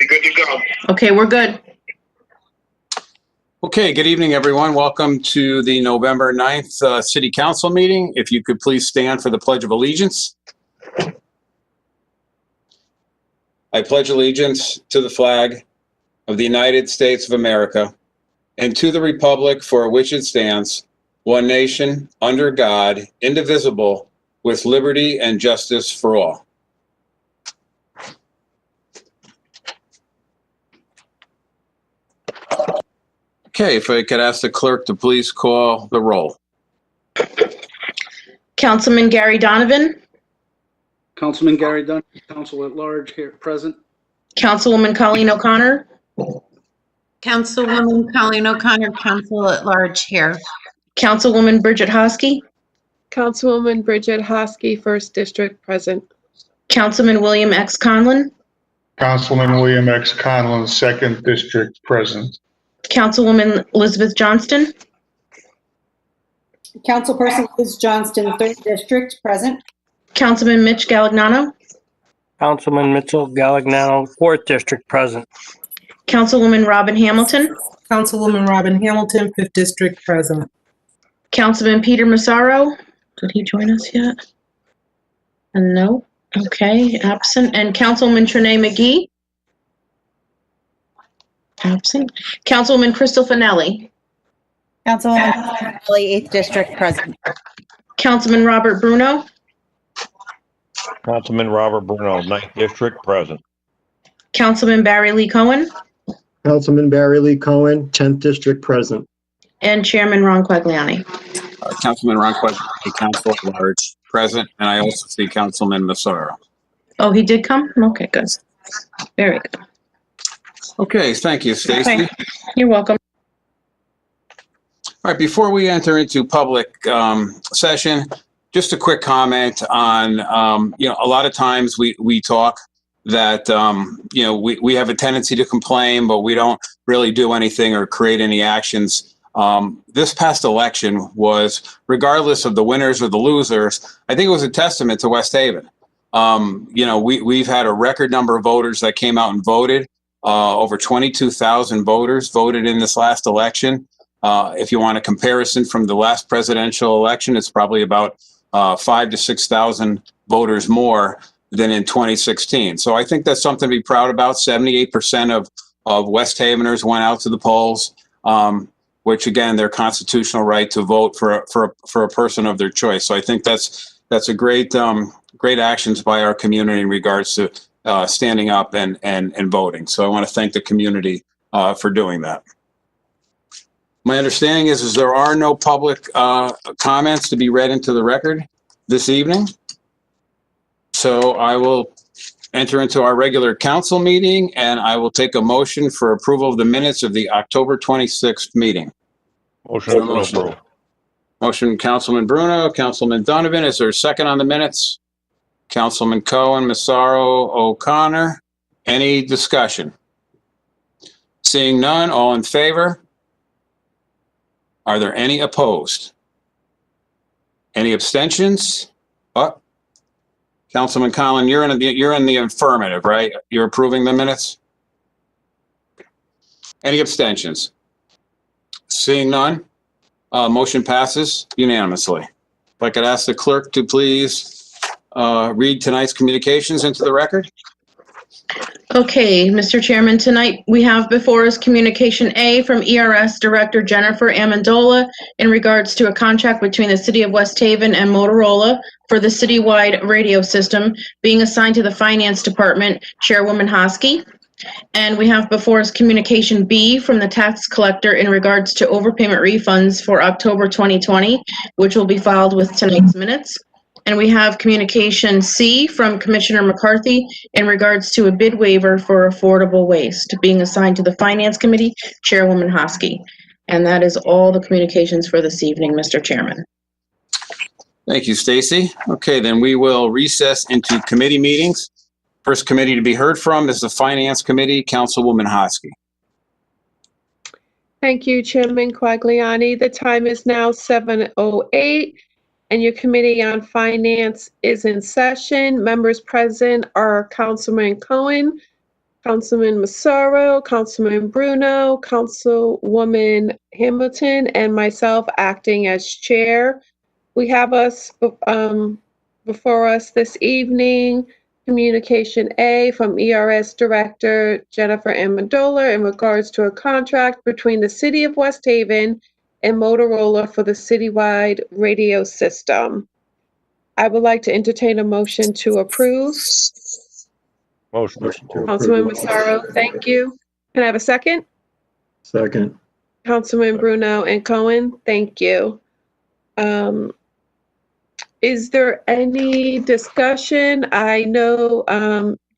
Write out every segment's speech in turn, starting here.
You're good to go. Okay, we're good. Okay, good evening, everyone. Welcome to the November 9th City Council meeting. If you could please stand for the Pledge of Allegiance. I pledge allegiance to the flag of the United States of America and to the republic for which it stands, one nation, under God, indivisible, with liberty and justice for all. Okay, if I could ask the clerk to please call the roll. Councilman Gary Donovan, Councilman Gary Dunn, Council at Large here present. Councilwoman Colleen O'Connor, Councilwoman Colleen O'Connor, Council at Large here. Councilwoman Bridget Hosky, Councilwoman Bridget Hosky, 1st District, present. Councilman William X. Conlon, Councilman William X. Conlon, 2nd District, present. Councilwoman Elizabeth Johnston, Councilperson Liz Johnston, 3rd District, present. Councilman Mitch Galagnano, Councilman Mitchell Galagnano, 4th District, present. Councilwoman Robin Hamilton, Councilwoman Robin Hamilton, 5th District, present. Councilman Peter Massaro. Did he join us yet? No. Okay, absent. And Councilwoman Trinae McGee. Absent. Councilwoman Crystal Finelli. Councilwoman Finelli, 8th District, present. Councilman Robert Bruno. Councilman Robert Bruno, 9th District, present. Councilman Barry Lee Cohen. Councilman Barry Lee Cohen, 10th District, present. And Chairman Ron Quagliani. Councilman Ron Quagliani, Council at Large, present, and I also see Councilman Massaro. Oh, he did come? Okay, good. Very good. Okay, thank you, Stacy. Okay. You're welcome. All right, before we enter into public session, just a quick comment on, a lot of times we talk that, we have a tendency to complain, but we don't really do anything or create any actions. This past election was, regardless of the winners or the losers, I think it was a testament to West Haven. We've had a record number of voters that came out and voted. Over 22,000 voters voted in this last election. If you want a comparison from the last presidential election, it's probably about 5,000 to 6,000 voters more than in 2016. So I think that's something to be proud about. 78% of West Haveners went out to the polls, which again, their constitutional right to vote for a person of their choice. So I think that's a great actions by our community in regards to standing up and voting. So I want to thank the community for doing that. My understanding is there are no public comments to be read into the record this evening. So I will enter into our regular council meeting, and I will take a motion for approval of the minutes of the October 26th meeting. Motion. Motion, Councilman Bruno, Councilman Donovan. Is there a second on the minutes? Councilman Cohen, Massaro, O'Connor. Any discussion? Seeing none, all in favor? Are there any opposed? Any abstentions? Councilman Conlon, you're in the affirmative, right? You're approving the minutes? Any abstentions? Seeing none, motion passes unanimously. If I could ask the clerk to please read tonight's communications into the record. Okay, Mr. Chairman, tonight we have before us Communication A from ERS Director Jennifer Amendola in regards to a contract between the City of West Haven and Motorola for the citywide radio system being assigned to the Finance Department, Chairwoman Hosky. And we have before us Communication B from the Tax Collector in regards to overpayment refunds for October 2020, which will be filed with tonight's minutes. And we have Communication C from Commissioner McCarthy in regards to a bid waiver for affordable waste being assigned to the Finance Committee, Chairwoman Hosky. And that is all the communications for this evening, Mr. Chairman. Thank you, Stacy. Okay, then we will recess into committee meetings. First committee to be heard from is the Finance Committee, Councilwoman Hosky. Thank you, Chairman Quagliani. The time is now 7:08. And your Committee on Finance is in session. Members present are Councilman Cohen, Councilman Massaro, Councilman Bruno, Councilwoman Hamilton, and myself acting as chair. We have before us this evening, Communication A from ERS Director Jennifer Amendola in regards to a contract between the City of West Haven and Motorola for the citywide radio system. I would like to entertain a motion to approve. Motion. Councilman Massaro, thank you. Can I have a second? Second. Councilman Bruno and Cohen, thank you. Is there any discussion? I know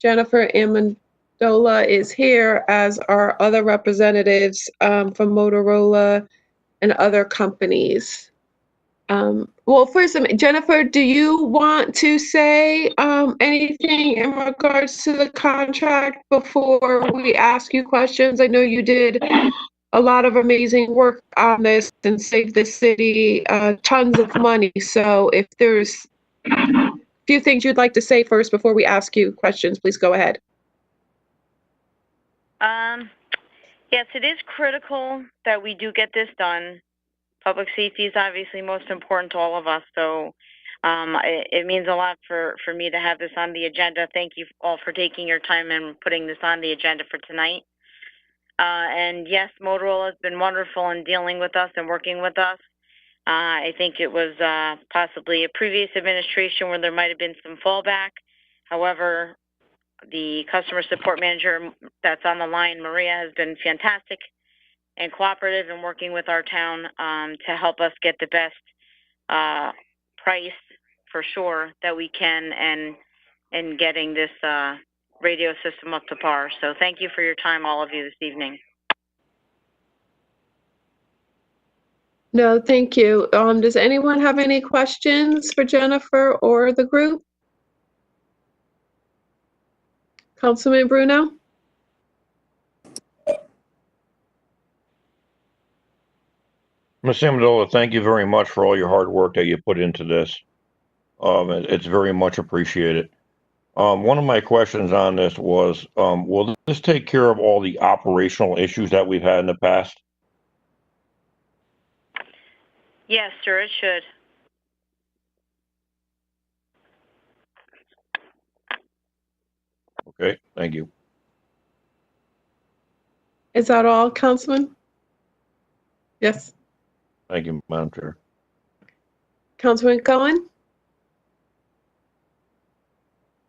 Jennifer Amendola is here, as are other representatives from Motorola and other companies. Well, first, Jennifer, do you want to say anything in regards to the contract before we ask you questions? I know you did a lot of amazing work on this and saved the city tons of money. So if there's a few things you'd like to say first before we ask you questions, please go ahead. Yes, it is critical that we do get this done. Public safety is obviously most important to all of us, so it means a lot for me to have this on the agenda. Thank you all for taking your time and putting this on the agenda for tonight. And yes, Motorola has been wonderful in dealing with us and working with us. I think it was possibly a previous administration where there might have been some fallback. However, the customer support manager that's on the line, Maria, has been fantastic and cooperative in working with our town to help us get the best price for sure that we can and getting this radio system up to par. So thank you for your time, all of you, this evening. No, thank you. Does anyone have any questions for Jennifer or the group? Councilman Bruno? Ms. Amendola, thank you very much for all your hard work that you put into this. It's very much appreciated. One of my questions on this was, will this take care of all the operational issues that we've had in the past? Yes, sir, it should. Okay, thank you. Is that all, Councilman? Yes. Thank you, Madam Chair. Councilman Cohen?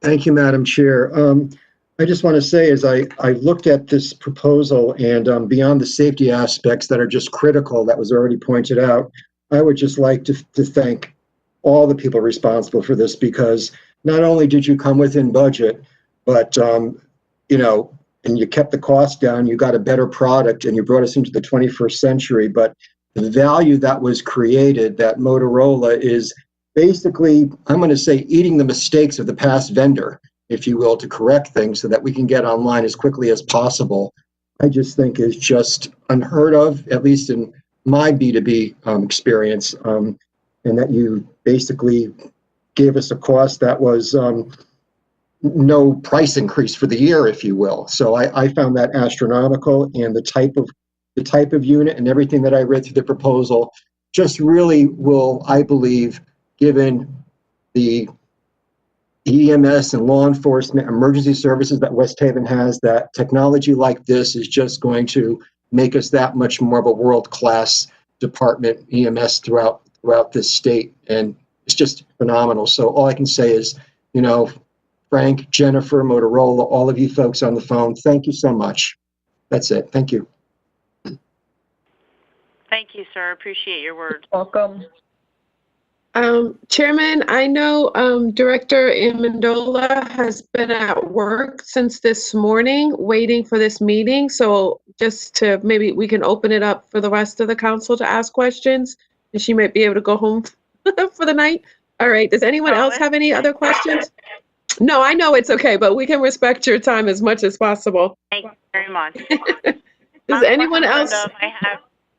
Thank you, Madam Chair. I just want to say, as I looked at this proposal and beyond the safety aspects that are just critical, that was already pointed out, I would just like to thank all the people responsible for this, because not only did you come within budget, but, you know, and you kept the cost down, you got a better product, and you brought us into the 21st century. But the value that was created, that Motorola is basically, I'm going to say, eating the mistakes of the past vendor, if you will, to correct things so that we can get online as quickly as possible, I just think is just unheard of, at least in my B2B experience, and that you basically gave us a cost that was no price increase for the year, if you will. So I found that astronomical, and the type of unit and everything that I read through the proposal just really will, I believe, given the EMS and law enforcement emergency services that West Haven has, that technology like this is just going to make us that much more of a world-class department, EMS, throughout this state. And it's just phenomenal. So all I can say is, you know, Frank, Jennifer, Motorola, all of you folks on the phone, thank you so much. That's it. Thank you. Thank you, sir. Appreciate your words. Welcome. Chairman, I know Director Amendola has been at work since this morning, waiting for this meeting. So just to maybe we can open it up for the rest of the council to ask questions, and she might be able to go home for the night. All right. Does anyone else have any other questions? No, I know it's okay, but we can respect your time as much as possible. Thank you very much. Does anyone else?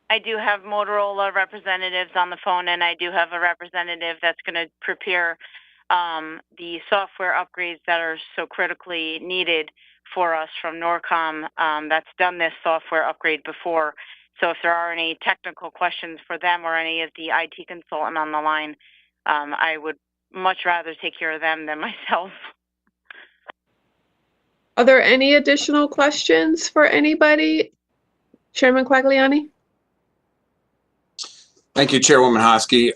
I do have Motorola representatives on the phone, and I do have a representative that's going to prepare the software upgrades that are so critically needed for us from Norcom that's done this software upgrade before. So if there are any technical questions for them or any of the IT consultant on the line, I would much rather take care of them than myself. Are there any additional questions for anybody? Chairman Quagliani? Thank you, Chairwoman Hosky.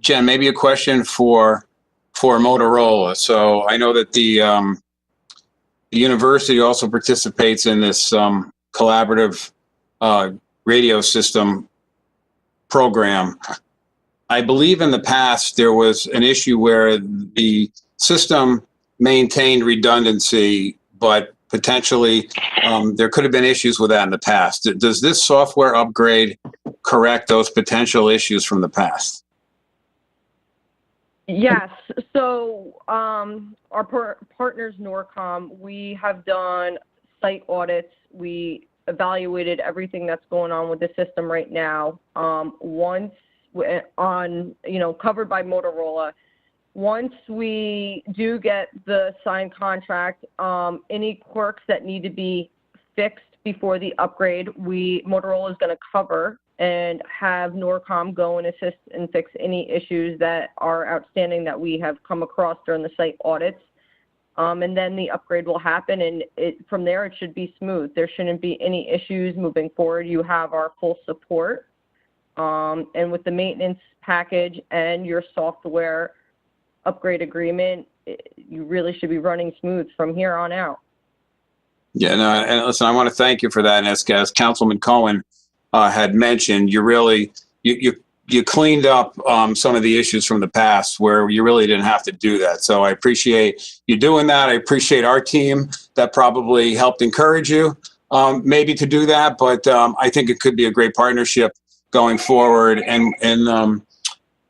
Jen, maybe a question for Motorola. So I know that the university also participates in this collaborative radio system program. I believe in the past there was an issue where the system maintained redundancy, but potentially there could have been issues with that in the past. Does this software upgrade correct those potential issues from the past? Yes. So our partners, Norcom, we have done site audits. We evaluated everything that's going on with the system right now. Once covered by Motorola. Once we do get the signed contract, any quirks that need to be fixed before the upgrade, Motorola is going to cover and have Norcom go and assist and fix any issues that are outstanding that we have come across during the site audits. And then the upgrade will happen, and from there it should be smooth. There shouldn't be any issues moving forward. You have our full support. And with the maintenance package and your software upgrade agreement, you really should be running smooth from here on out. Yeah, no, and listen, I want to thank you for that. And as Councilman Cohen had mentioned, you cleaned up some of the issues from the past where you really didn't have to do that. So I appreciate you doing that. I appreciate our team that probably helped encourage you maybe to do that. But I think it could be a great partnership going forward. And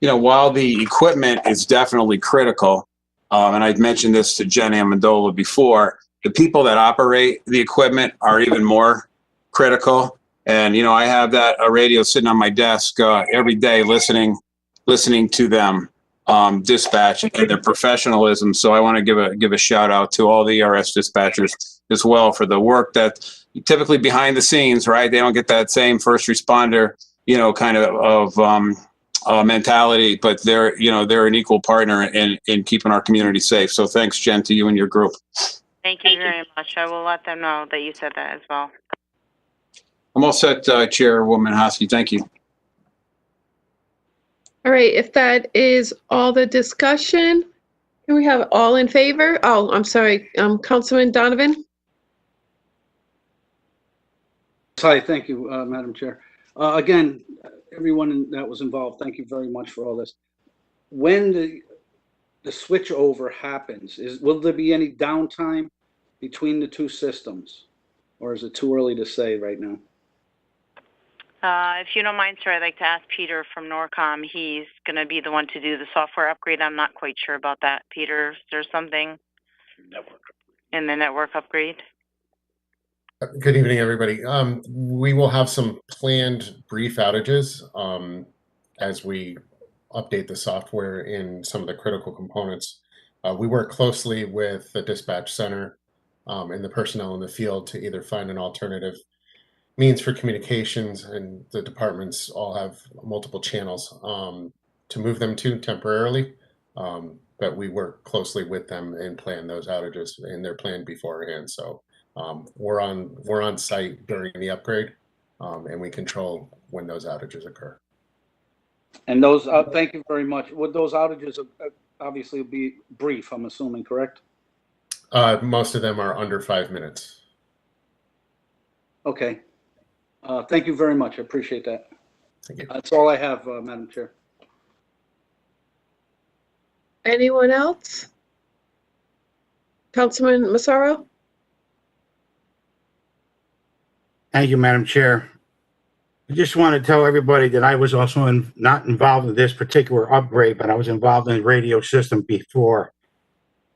while the equipment is definitely critical, and I'd mentioned this to Jen Amendola before, the people that operate the equipment are even more critical. And, I have a radio sitting on my desk every day listening to them dispatch and their professionalism. So I want to give a shout out to all the ERS dispatchers as well for the work that typically behind the scenes, right? They don't get that same first responder, kind of mentality, but they're an equal partner in keeping our community safe. So thanks, Jen, to you and your group. Thank you very much. I will let them know that you said that as well. I'm all set, Chairwoman Hosky. Thank you. All right, if that is all the discussion, can we have all in favor? Oh, I'm sorry, Councilman Donovan? Hi, thank you, Madam Chair. Again, everyone that was involved, thank you very much for all this. When the switch over happens, will there be any downtime between the two systems? Or is it too early to say right now? If you don't mind, sir, I'd like to ask Peter from Norcom. He's going to be the one to do the software upgrade. I'm not quite sure about that. Peter, is there something in the network upgrade? Good evening, everybody. We will have some planned brief outages as we update the software in some of the critical components. We work closely with the dispatch center and the personnel in the field to either find an alternative means for communications, and the departments all have multiple channels to move them to temporarily. But we work closely with them and plan those outages, and they're planned beforehand. So we're on site during the upgrade, and we control when those outages occur. And those, thank you very much. Would those outages obviously be brief, I'm assuming, correct? Most of them are under 5 minutes. Okay. Thank you very much. I appreciate that. Thank you. That's all I have, Madam Chair. Anyone else? Councilman Massaro? Thank you, Madam Chair. I just want to tell everybody that I was also not involved in this particular upgrade, but I was involved in the radio system before.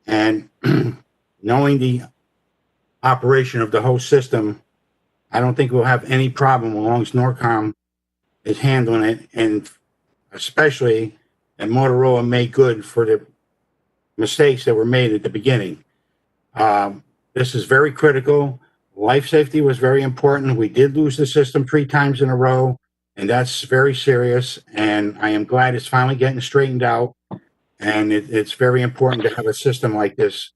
And knowing the operation of the whole system, I don't think we'll have any problem as long as Norcom is handling it, and especially that Motorola made good for the mistakes that were made at the beginning. This is very critical. Life safety was very important. We did lose the system 3 times in a row, and that's very serious. And I am glad it's finally getting straightened out. And it's very important to have a system like this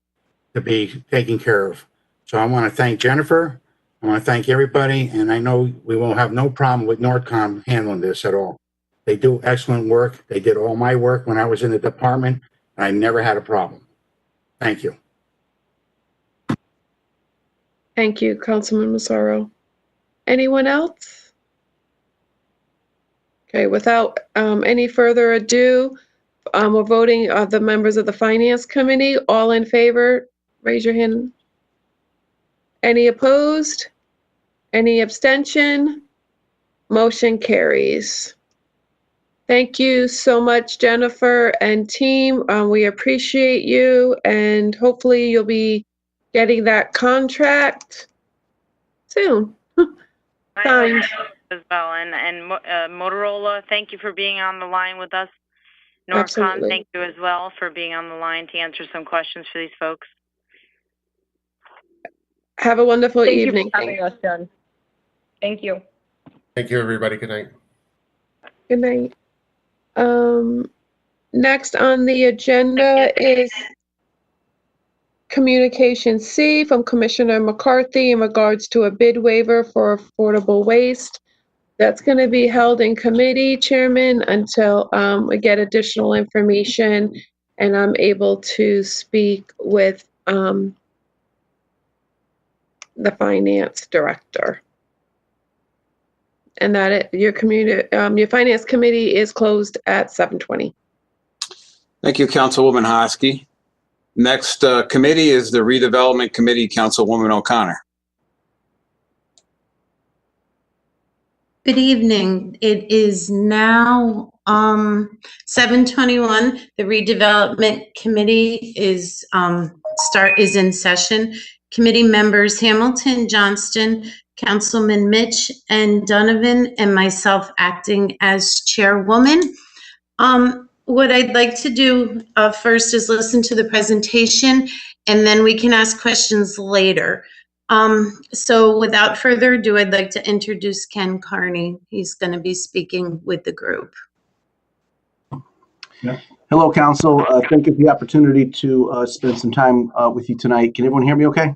to be taken care of. So I want to thank Jennifer. I want to thank everybody. And I know we will have no problem with Northcom handling this at all. They do excellent work. They did all my work when I was in the department, and I never had a problem. Thank you. Thank you, Councilman Massaro. Anyone else? Okay, without any further ado, we're voting the members of the Finance Committee. All in favor, raise your hand. Any opposed? Any abstention? Motion carries. Thank you so much, Jennifer and team. We appreciate you, and hopefully you'll be getting that contract soon. Signed. As well, and Motorola, thank you for being on the line with us. Northcom, Absolutely. thank you as well for being on the line to answer some questions for these folks. Have a wonderful evening. Thank you for having us, Jen. Thank you. Thank you, everybody. Good night. Good night. Next on the agenda is Communication C from Commissioner McCarthy in regards to a bid waiver for affordable waste. That's going to be held in committee, Chairman, until we get additional information and I'm able to speak with the finance director. And that your finance committee is closed at 7:20. Thank you, Councilwoman Hosky. Next committee is the Redevelopment Committee, Councilwoman O'Connor. Good evening. It is now 7:21. The Redevelopment Committee is in session. Committee members Hamilton, Johnston, Councilman Mitch, and Donovan, and myself acting as chairwoman. What I'd like to do first is listen to the presentation, and then we can ask questions later. So without further ado, I'd like to introduce Ken Carney. He's going to be speaking with the group. Yeah. Hello, Council. Thank you for the opportunity to spend some time with you tonight. Can everyone hear me okay?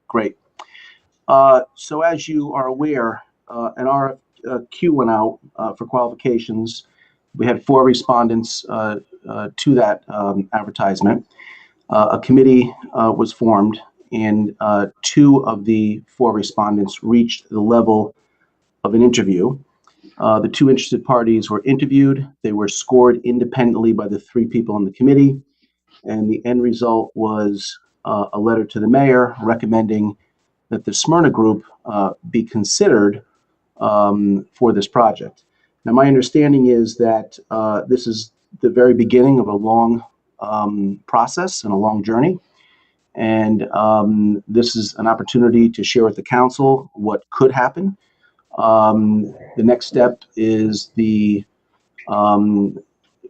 Great. So as you are aware, an RFQ went out for qualifications. We had 4 respondents to that advertisement. A committee was formed, and 2 of the 4 respondents reached the level of an interview. The 2 interested parties were interviewed. They were scored independently by the 3 people in the committee, and the end result was a letter to the mayor recommending that the Smyrna Group be considered for this project. Now, my understanding is that this is the very beginning of a long process and a long journey. And this is an opportunity to share with the council what could happen. The next step is the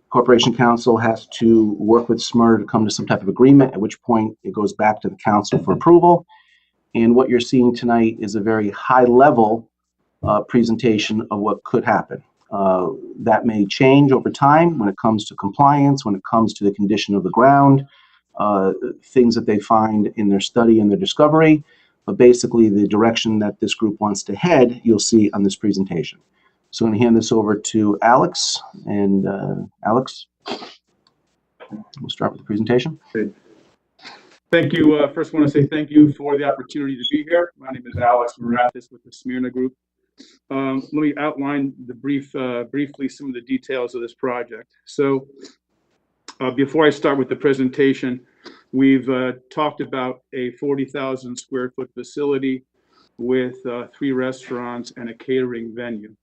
Corporation Council has to work with Smyrna to come to some type of agreement, at which point it goes back to the council for approval. And what you're seeing tonight is a very high-level presentation of what could happen. That may change over time when it comes to compliance, when it comes to the condition of the ground, things that they find in their study and their discovery. But basically, the direction that this group wants to head, you'll see on this presentation. So I'm going to hand this over to Alex. And Alex, we'll start with the presentation. Thank you. First, I want to say thank you for the opportunity to be here. My name is Alex Marathis with the Smyrna Group. Let me outline briefly some of the details of this project. So before I start with the presentation, we've talked about a 40,000 square foot facility with 3 restaurants and a catering venue.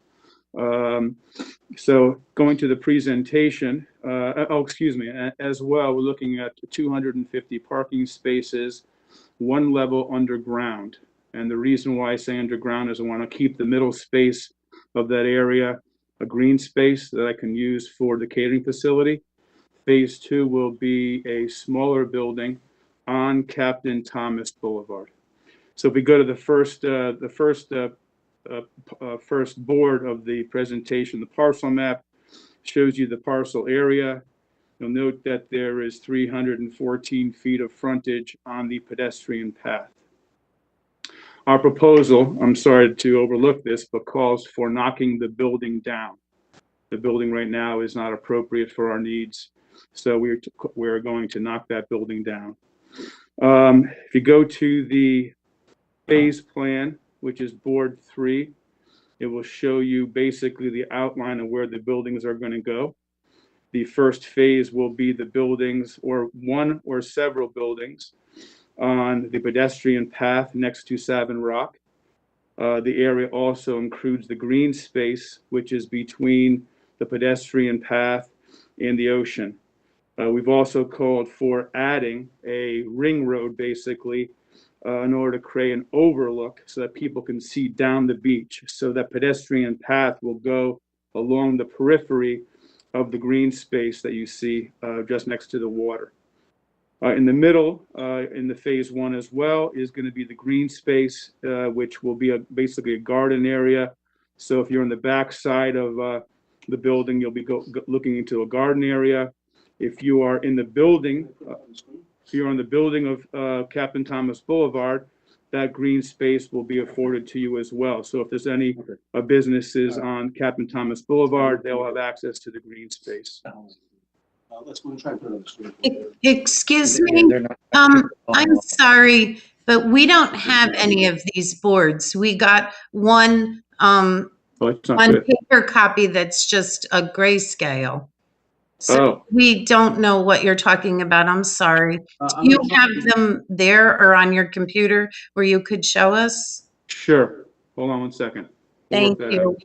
So going to the presentation, as well, we're looking at 250 parking spaces, 1 level underground. And the reason why I say underground is I want to keep the middle space of that area a green space that I can use for the catering facility. Phase 2 will be a smaller building on Captain Thomas Boulevard. So if we go to the first board of the presentation, the parcel map shows you the parcel area. You'll note that there is 314 feet of frontage on the pedestrian path. Our proposal, I'm sorry to overlook this, but calls for knocking the building down. The building right now is not appropriate for our needs, so we're going to knock that building down. If you go to the phase plan, which is board 3, it will show you basically the outline of where the buildings are going to go. The first phase will be the buildings, or one or several buildings, on the pedestrian path next to Savin Rock. The area also includes the green space, which is between the pedestrian path and the ocean. We've also called for adding a ring road, basically, in order to create an overlook so that people can see down the beach. So that pedestrian path will go along the periphery of the green space that you see just next to the water. In the middle, in the phase 1 as well, is going to be the green space, which will be basically a garden area. So if you're on the back side of the building, you'll be looking into a garden area. If you are in the building, if you're on the building of Captain Thomas Boulevard, that green space will be afforded to you as well. So if there's any businesses on Captain Thomas Boulevard, they'll have access to the green space. Let's go and try and put it on the screen. Excuse me, I'm sorry, but we don't have any of these boards. We got one paper copy that's just a grayscale. So we don't know what you're talking about. I'm sorry. Do you have them there or on your computer where you could show us? Sure. Hold on one second. Thank you.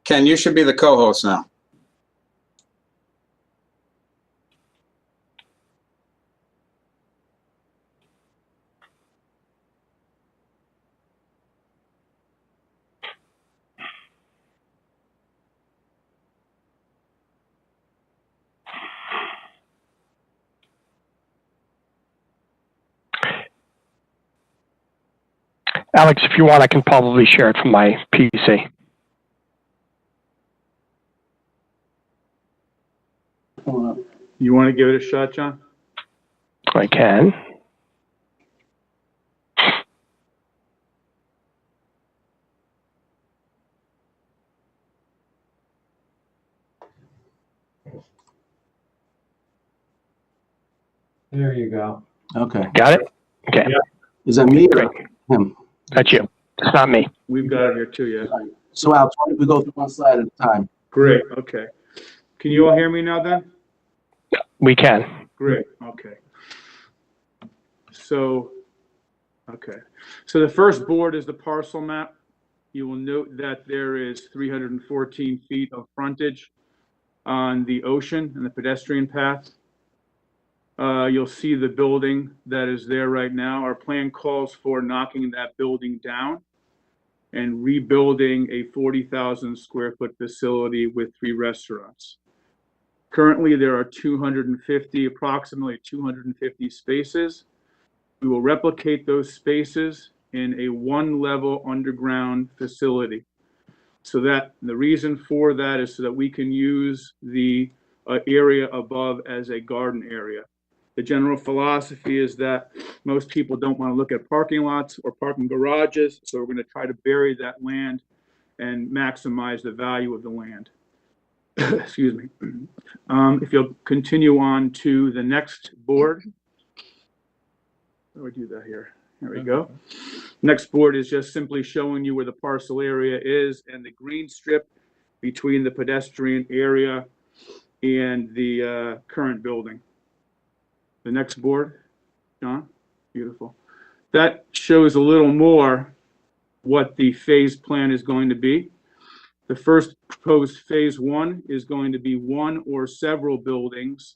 Ken, you should be the co-host now. Alex, if you want, I can probably share it from my PC. You want to give it a shot, John? I can. There you go. Okay. Got it? Okay. Yeah. Is that me or him? That's you. It's not me. We've got it here too, yeah. So Alex, why don't we go through one slide at a time? Great, okay. Can you all hear me now then? We can. Great, okay. So the first board is the parcel map. You will note that there is 314 feet of frontage on the ocean and the pedestrian path. You'll see the building that is there right now. Our plan calls for knocking that building down and rebuilding a 40,000 square foot facility with 3 restaurants. Currently, there are approximately 250 spaces. We will replicate those spaces in a 1-level underground facility. So that the reason for that is so that we can use the area above as a garden area. The general philosophy is that most people don't want to look at parking lots or parking garages, so we're going to try to bury that land and maximize the value of the land. Excuse me. If you'll continue on to the next board. How do we do that here? There we go. Next board is just simply showing you where the parcel area is and the green strip between the pedestrian area and the current building. The next board, John, beautiful. That shows a little more what the phase plan is going to be. The first proposed phase 1 is going to be one or several buildings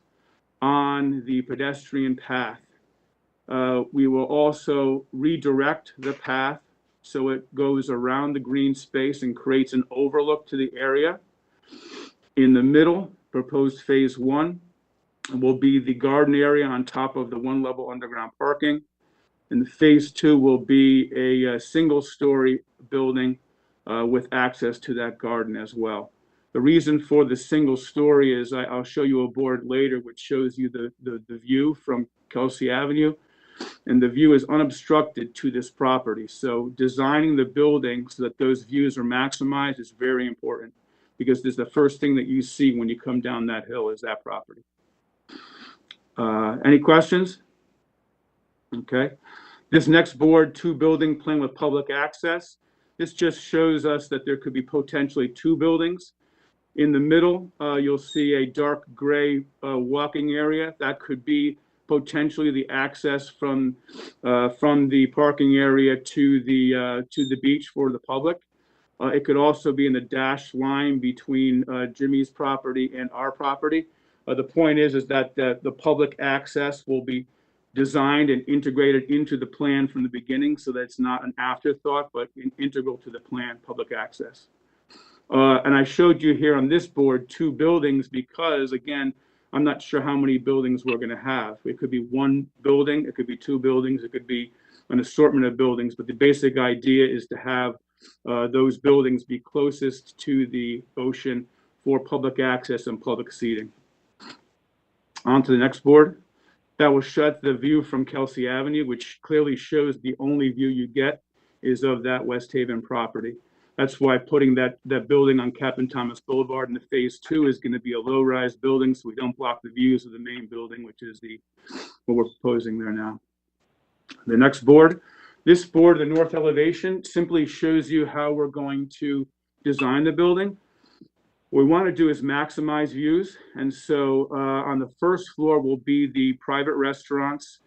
on the pedestrian path. We will also redirect the path so it goes around the green space and creates an overlook to the area. In the middle, proposed phase 1 will be the garden area on top of the one-level underground parking. And phase 2 will be a single-story building with access to that garden as well. The reason for the single story is I'll show you a board later which shows you the view from Kelsey Avenue, and the view is unobstructed to this property. So designing the building so that those views are maximized is very important, because this is the first thing that you see when you come down that hill is that property. Any questions? Okay. This next board, 2 building plan with public access. This just shows us that there could be potentially 2 buildings. In the middle, you'll see a dark gray walking area. That could be potentially the access from the parking area to the beach for the public. It could also be in the dashed line between Jimmy's property and our property. The point is that the public access will be designed and integrated into the plan from the beginning, so that it's not an afterthought, but integral to the plan, public access. And I showed you here on this board 2 buildings because, again, I'm not sure how many buildings we're going to have. It could be 1 building, it could be 2 buildings, it could be an assortment of buildings, but the basic idea is to have those buildings be closest to the ocean for public access and public seating. On to the next board. That will shut the view from Kelsey Avenue, which clearly shows the only view you get is of that West Haven property. That's why putting that building on Captain Thomas Boulevard in the phase 2 is going to be a low-rise building, so we don't block the views of the main building, which is what we're proposing there now. The next board, this board, the north elevation, simply shows you how we're going to design the building. What we want to do is maximize views, and so on the first floor will be the private restaurants,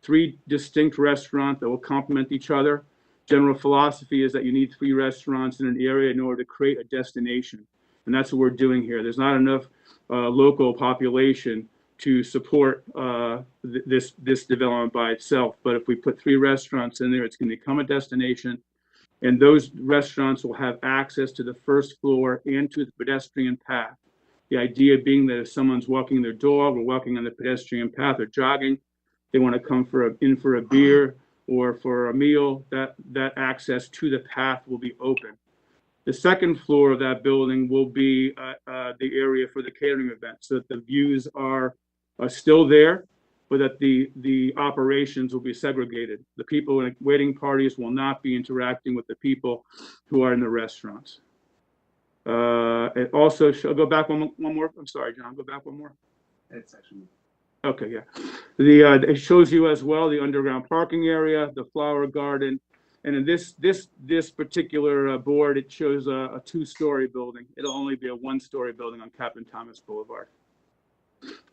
3 distinct restaurants that will complement each other. General philosophy is that you need 3 restaurants in an area in order to create a destination, and that's what we're doing here. There's not enough local population to support this development by itself, but if we put 3 restaurants in there, it's going to become a destination. And those restaurants will have access to the first floor and to the pedestrian path. The idea being that if someone's walking their dog or walking on the pedestrian path or jogging, they want to come in for a beer or for a meal, that access to the path will be open. The second floor of that building will be the area for the catering event, so that the views are still there, but that the operations will be segregated. The people in waiting parties will not be interacting with the people who are in the restaurants. It also, I'll go back one more. I'm sorry, John, go back one more. It's actually. Okay, yeah. It shows you as well the underground parking area, the flower garden, and in this particular board, it shows a 2-story building. It'll only be a 1-story building on Captain Thomas Boulevard.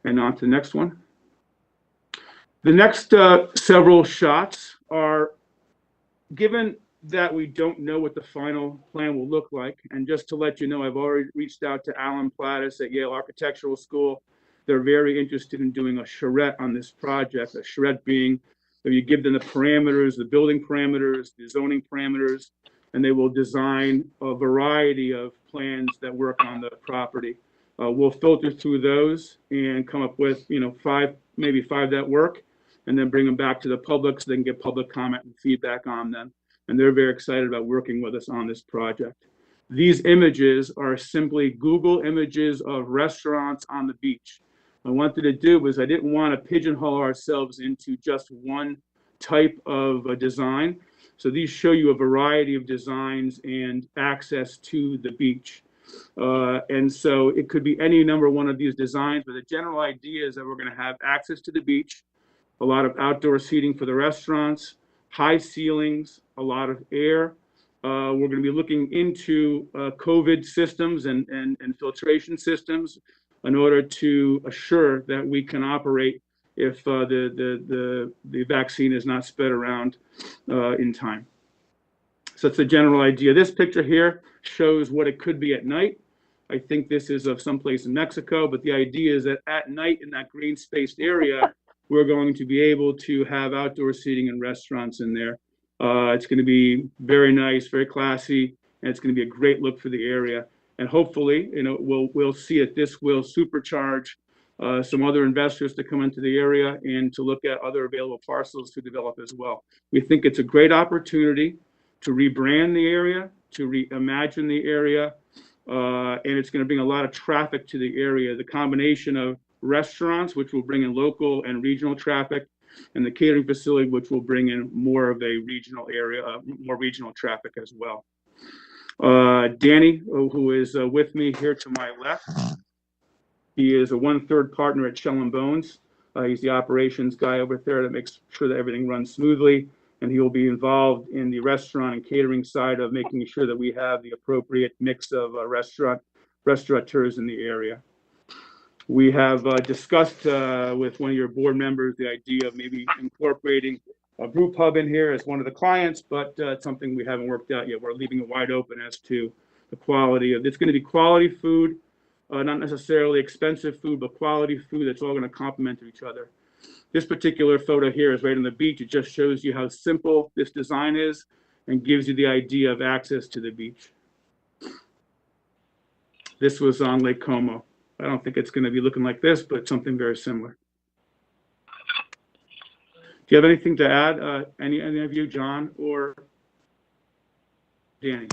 And on to the next one. The next several shots are, given that we don't know what the final plan will look like, and just to let you know, I've already reached out to Alan Plattis at Yale Architectural School. They're very interested in doing a charrette on this project, a charrette being that you give them the parameters, the building parameters, the zoning parameters, and they will design a variety of plans that work on the property. We'll filter through those and come up with, maybe 5 that work, and then bring them back to the public so they can get public comment and feedback on them. And they're very excited about working with us on this project. These images are simply Google images of restaurants on the beach. What I wanted to do was I didn't want to pigeonhole ourselves into just one type of a design. So these show you a variety of designs and access to the beach. And so it could be any number one of these designs, but the general idea is that we're going to have access to the beach, a lot of outdoor seating for the restaurants, high ceilings, a lot of air. We're going to be looking into COVID systems and filtration systems. in order to assure that we can operate if the vaccine is not spread around in time. So that's the general idea. This picture here shows what it could be at night. I think this is of someplace in Mexico, but the idea is that at night in that green spaced area, we're going to be able to have outdoor seating and restaurants in there. It's going to be very nice, very classy, and it's going to be a great look for the area. And hopefully, we'll see it. This will supercharge some other investors to come into the area and to look at other available parcels to develop as well. We think it's a great opportunity to rebrand the area, to reimagine the area, and it's going to bring a lot of traffic to the area. The combination of restaurants, which will bring in local and regional traffic, and the catering facility, which will bring in more of a regional area, more regional traffic as well. Danny, who is with me here to my left, he is a 1/3 partner at Shell and Bones. He's the operations guy over there that makes sure that everything runs smoothly, and he will be involved in the restaurant and catering side of making sure that we have the appropriate mix of restaurateurs in the area. We have discussed with one of your board members the idea of maybe incorporating a brew pub in here as one of the clients, but it's something we haven't worked out yet. We're leaving it wide open as to the quality of it's going to be quality food, not necessarily expensive food, but quality food that's all going to complement each other. This particular photo here is right on the beach. It just shows you how simple this design is and gives you the idea of access to the beach. This was on Lake Como. I don't think it's going to be looking like this, but something very similar. Do you have anything to add, any of you, John or Danny?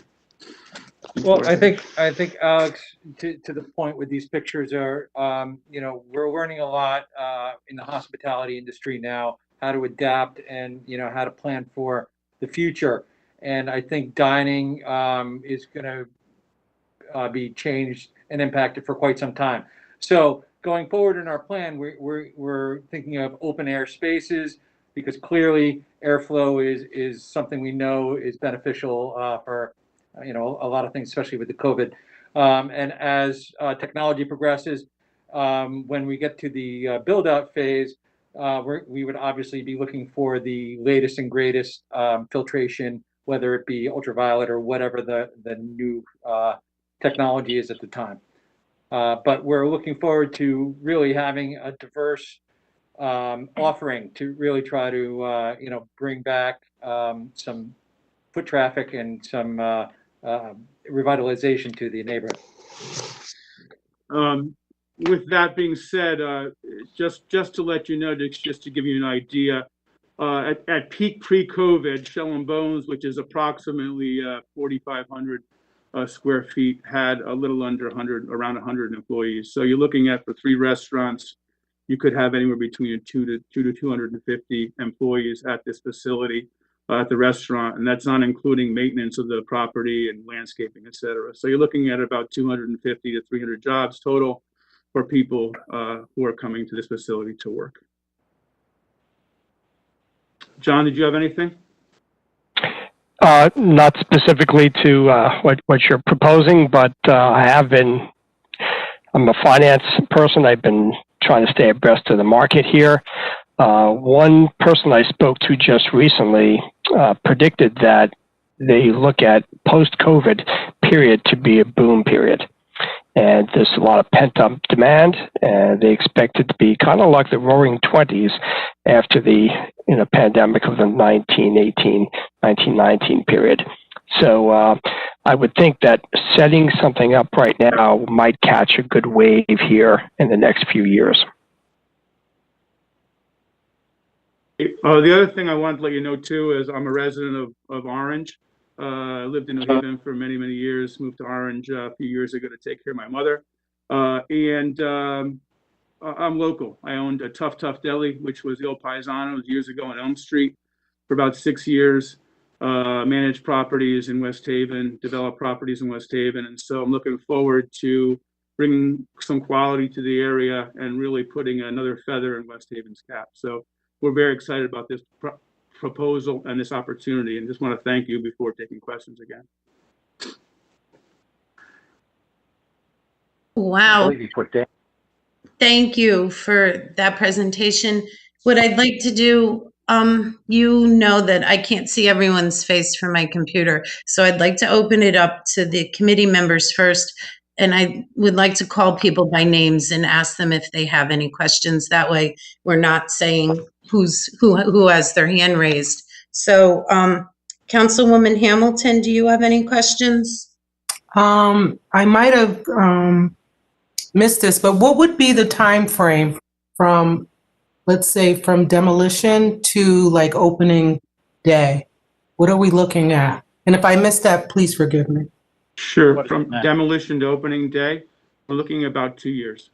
Well, I think Alex, to the point with these pictures are, we're learning a lot in the hospitality industry now, how to adapt and, how to plan for the future. And I think dining is going to be changed and impacted for quite some time. So going forward in our plan, we're thinking of open air spaces, because clearly airflow is something we know is beneficial for a lot of things, especially with the COVID. And as technology progresses, when we get to the build out phase, we would obviously be looking for the latest and greatest filtration, whether it be ultraviolet or whatever the new technology is at the time. But we're looking forward to really having a diverse offering to really try to bring back some foot traffic and some revitalization to the neighborhood. With that being said, just to let you know, just to give you an idea, at peak pre-COVID, Shell and Bones, which is approximately 4,500 square feet, had a little under 100, around 100 employees. So you're looking at, for 3 restaurants, you could have anywhere between 200 to 250 employees at this facility, at the restaurant, and that's not including maintenance of the property and landscaping, et cetera. So you're looking at about 250 to 300 jobs total for people who are coming to this facility to work. John, did you have anything? Not specifically to what you're proposing, but I'm a finance person. I've been trying to stay abreast of the market here. One person I spoke to just recently predicted that they look at post-COVID period to be a boom period. And there's a lot of pent-up demand, and they expect it to be kind of like the roaring 20s after the pandemic of the 1918, 1919 period. So I would think that setting something up right now might catch a good wave here in the next few years. The other thing I wanted to let you know too is I'm a resident of Orange. Lived in New Haven for many, many years, moved to Orange a few years ago to take care of my mother. I'm local. I owned a Tough Deli, which was the old Paisanos years ago on Elm Street for about 6 years. Managed properties in West Haven, developed properties in West Haven. And so I'm looking forward to bringing some quality to the area and really putting another feather in West Haven's cap. So we're very excited about this proposal and this opportunity, and just want to thank you before taking questions again. Wow. I believe you put Dan. Thank you for that presentation. What I'd like to do, you know that I can't see everyone's face from my computer, so I'd like to open it up to the committee members first. And I would like to call people by names and ask them if they have any questions. That way, we're not saying who has their hand raised. So, Councilwoman Hamilton, do you have any questions? I might have missed this, but what would be the time frame from, let's say, from demolition to like opening day? What are we looking at? And if I missed that, please forgive me. Sure. From demolition to opening day, we're looking at about 2 years.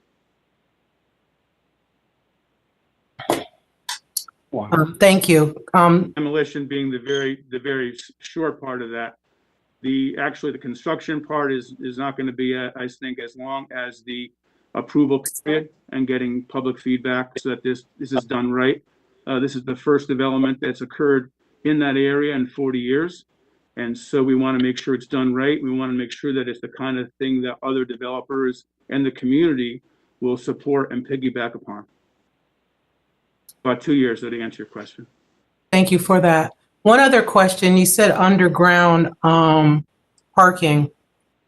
Thank you. Demolition being the very short part of that. Actually the construction part is not going to be, I think, as long as the approval period and getting public feedback so that this is done right. This is the first development that's occurred in that area in 40 years. And so we want to make sure it's done right. We want to make sure that it's the kind of thing that other developers and the community will support and piggyback upon. About 2 years, to answer your question. Thank you for that. One other question, you said underground parking.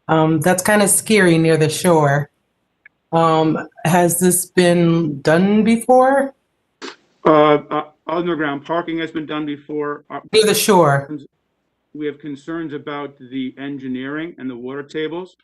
That's kind of scary near the shore. Has this been done before? Underground parking has been done before. Near the shore. We have concerns about the engineering and the water tables.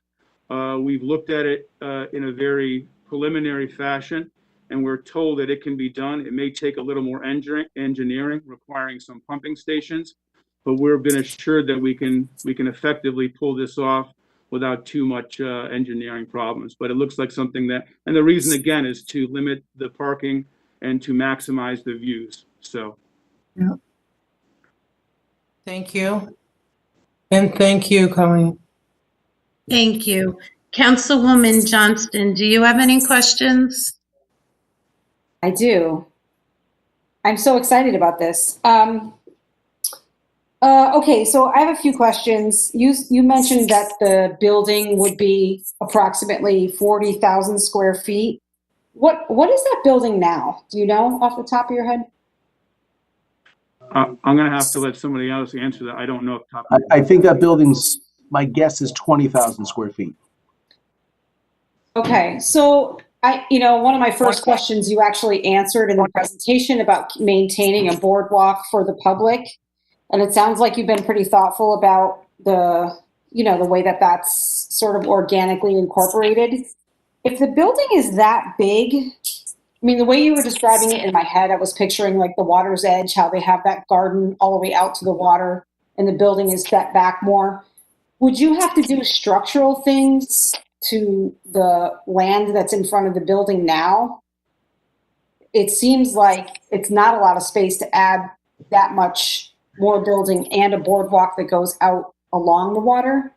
We've looked at it in a very preliminary fashion, and we're told that it can be done. It may take a little more engineering, requiring some pumping stations, but we've been assured that we can effectively pull this off without too much engineering problems. But it looks like something that, and the reason again is to limit the parking and to maximize the views. So. Yeah. Thank you. And thank you, Colleen. Thank you. Councilwoman Johnston, do you have any questions? I do. I'm so excited about this. Okay, so I have a few questions. You mentioned that the building would be approximately 40,000 square feet. What is that building now? Do you know off the top of your head? I'm going to have to let somebody else answer that. I don't know. I think that building's, my guess is 20,000 square feet. Okay, so one of my first questions you actually answered in the presentation about maintaining a boardwalk for the public. And it sounds like you've been pretty thoughtful about the way that that's sort of organically incorporated. If the building is that big, I mean, the way you were describing it in my head, I was picturing like the water's edge, how they have that garden all the way out to the water and the building is set back more. Would you have to do structural things to the land that's in front of the building now? It seems like it's not a lot of space to add that much more building and a boardwalk that goes out along the water.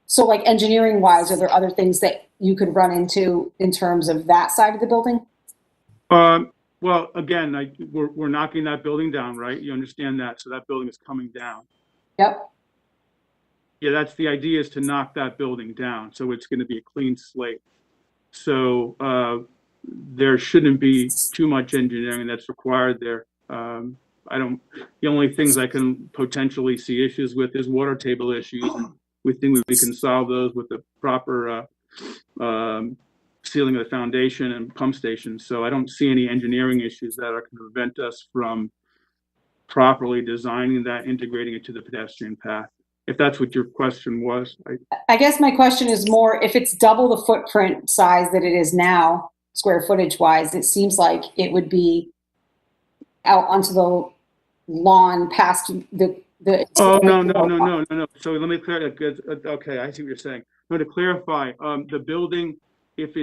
So like engineering wise, are there other things that you could run into in terms of that side of the building? Well, again, we're knocking that building down, right? You understand that. So that building is coming down. Yep. Yeah, that's the idea, is to knock that building down. So it's going to be a clean slate. So there shouldn't be too much engineering that's required there. The only things I can potentially see issues with is water table issues. We think we can solve those with the proper sealing of the foundation and pump stations. So I don't see any engineering issues that are going to prevent us from properly designing that, integrating it to the pedestrian path. If that's what your question was. I guess my question is more, if it's double the footprint size that it is now, square footage wise, it seems like it would be out onto the lawn past the Oh, no. So let me clarify. Okay, I see what you're saying. No, to clarify, the building, if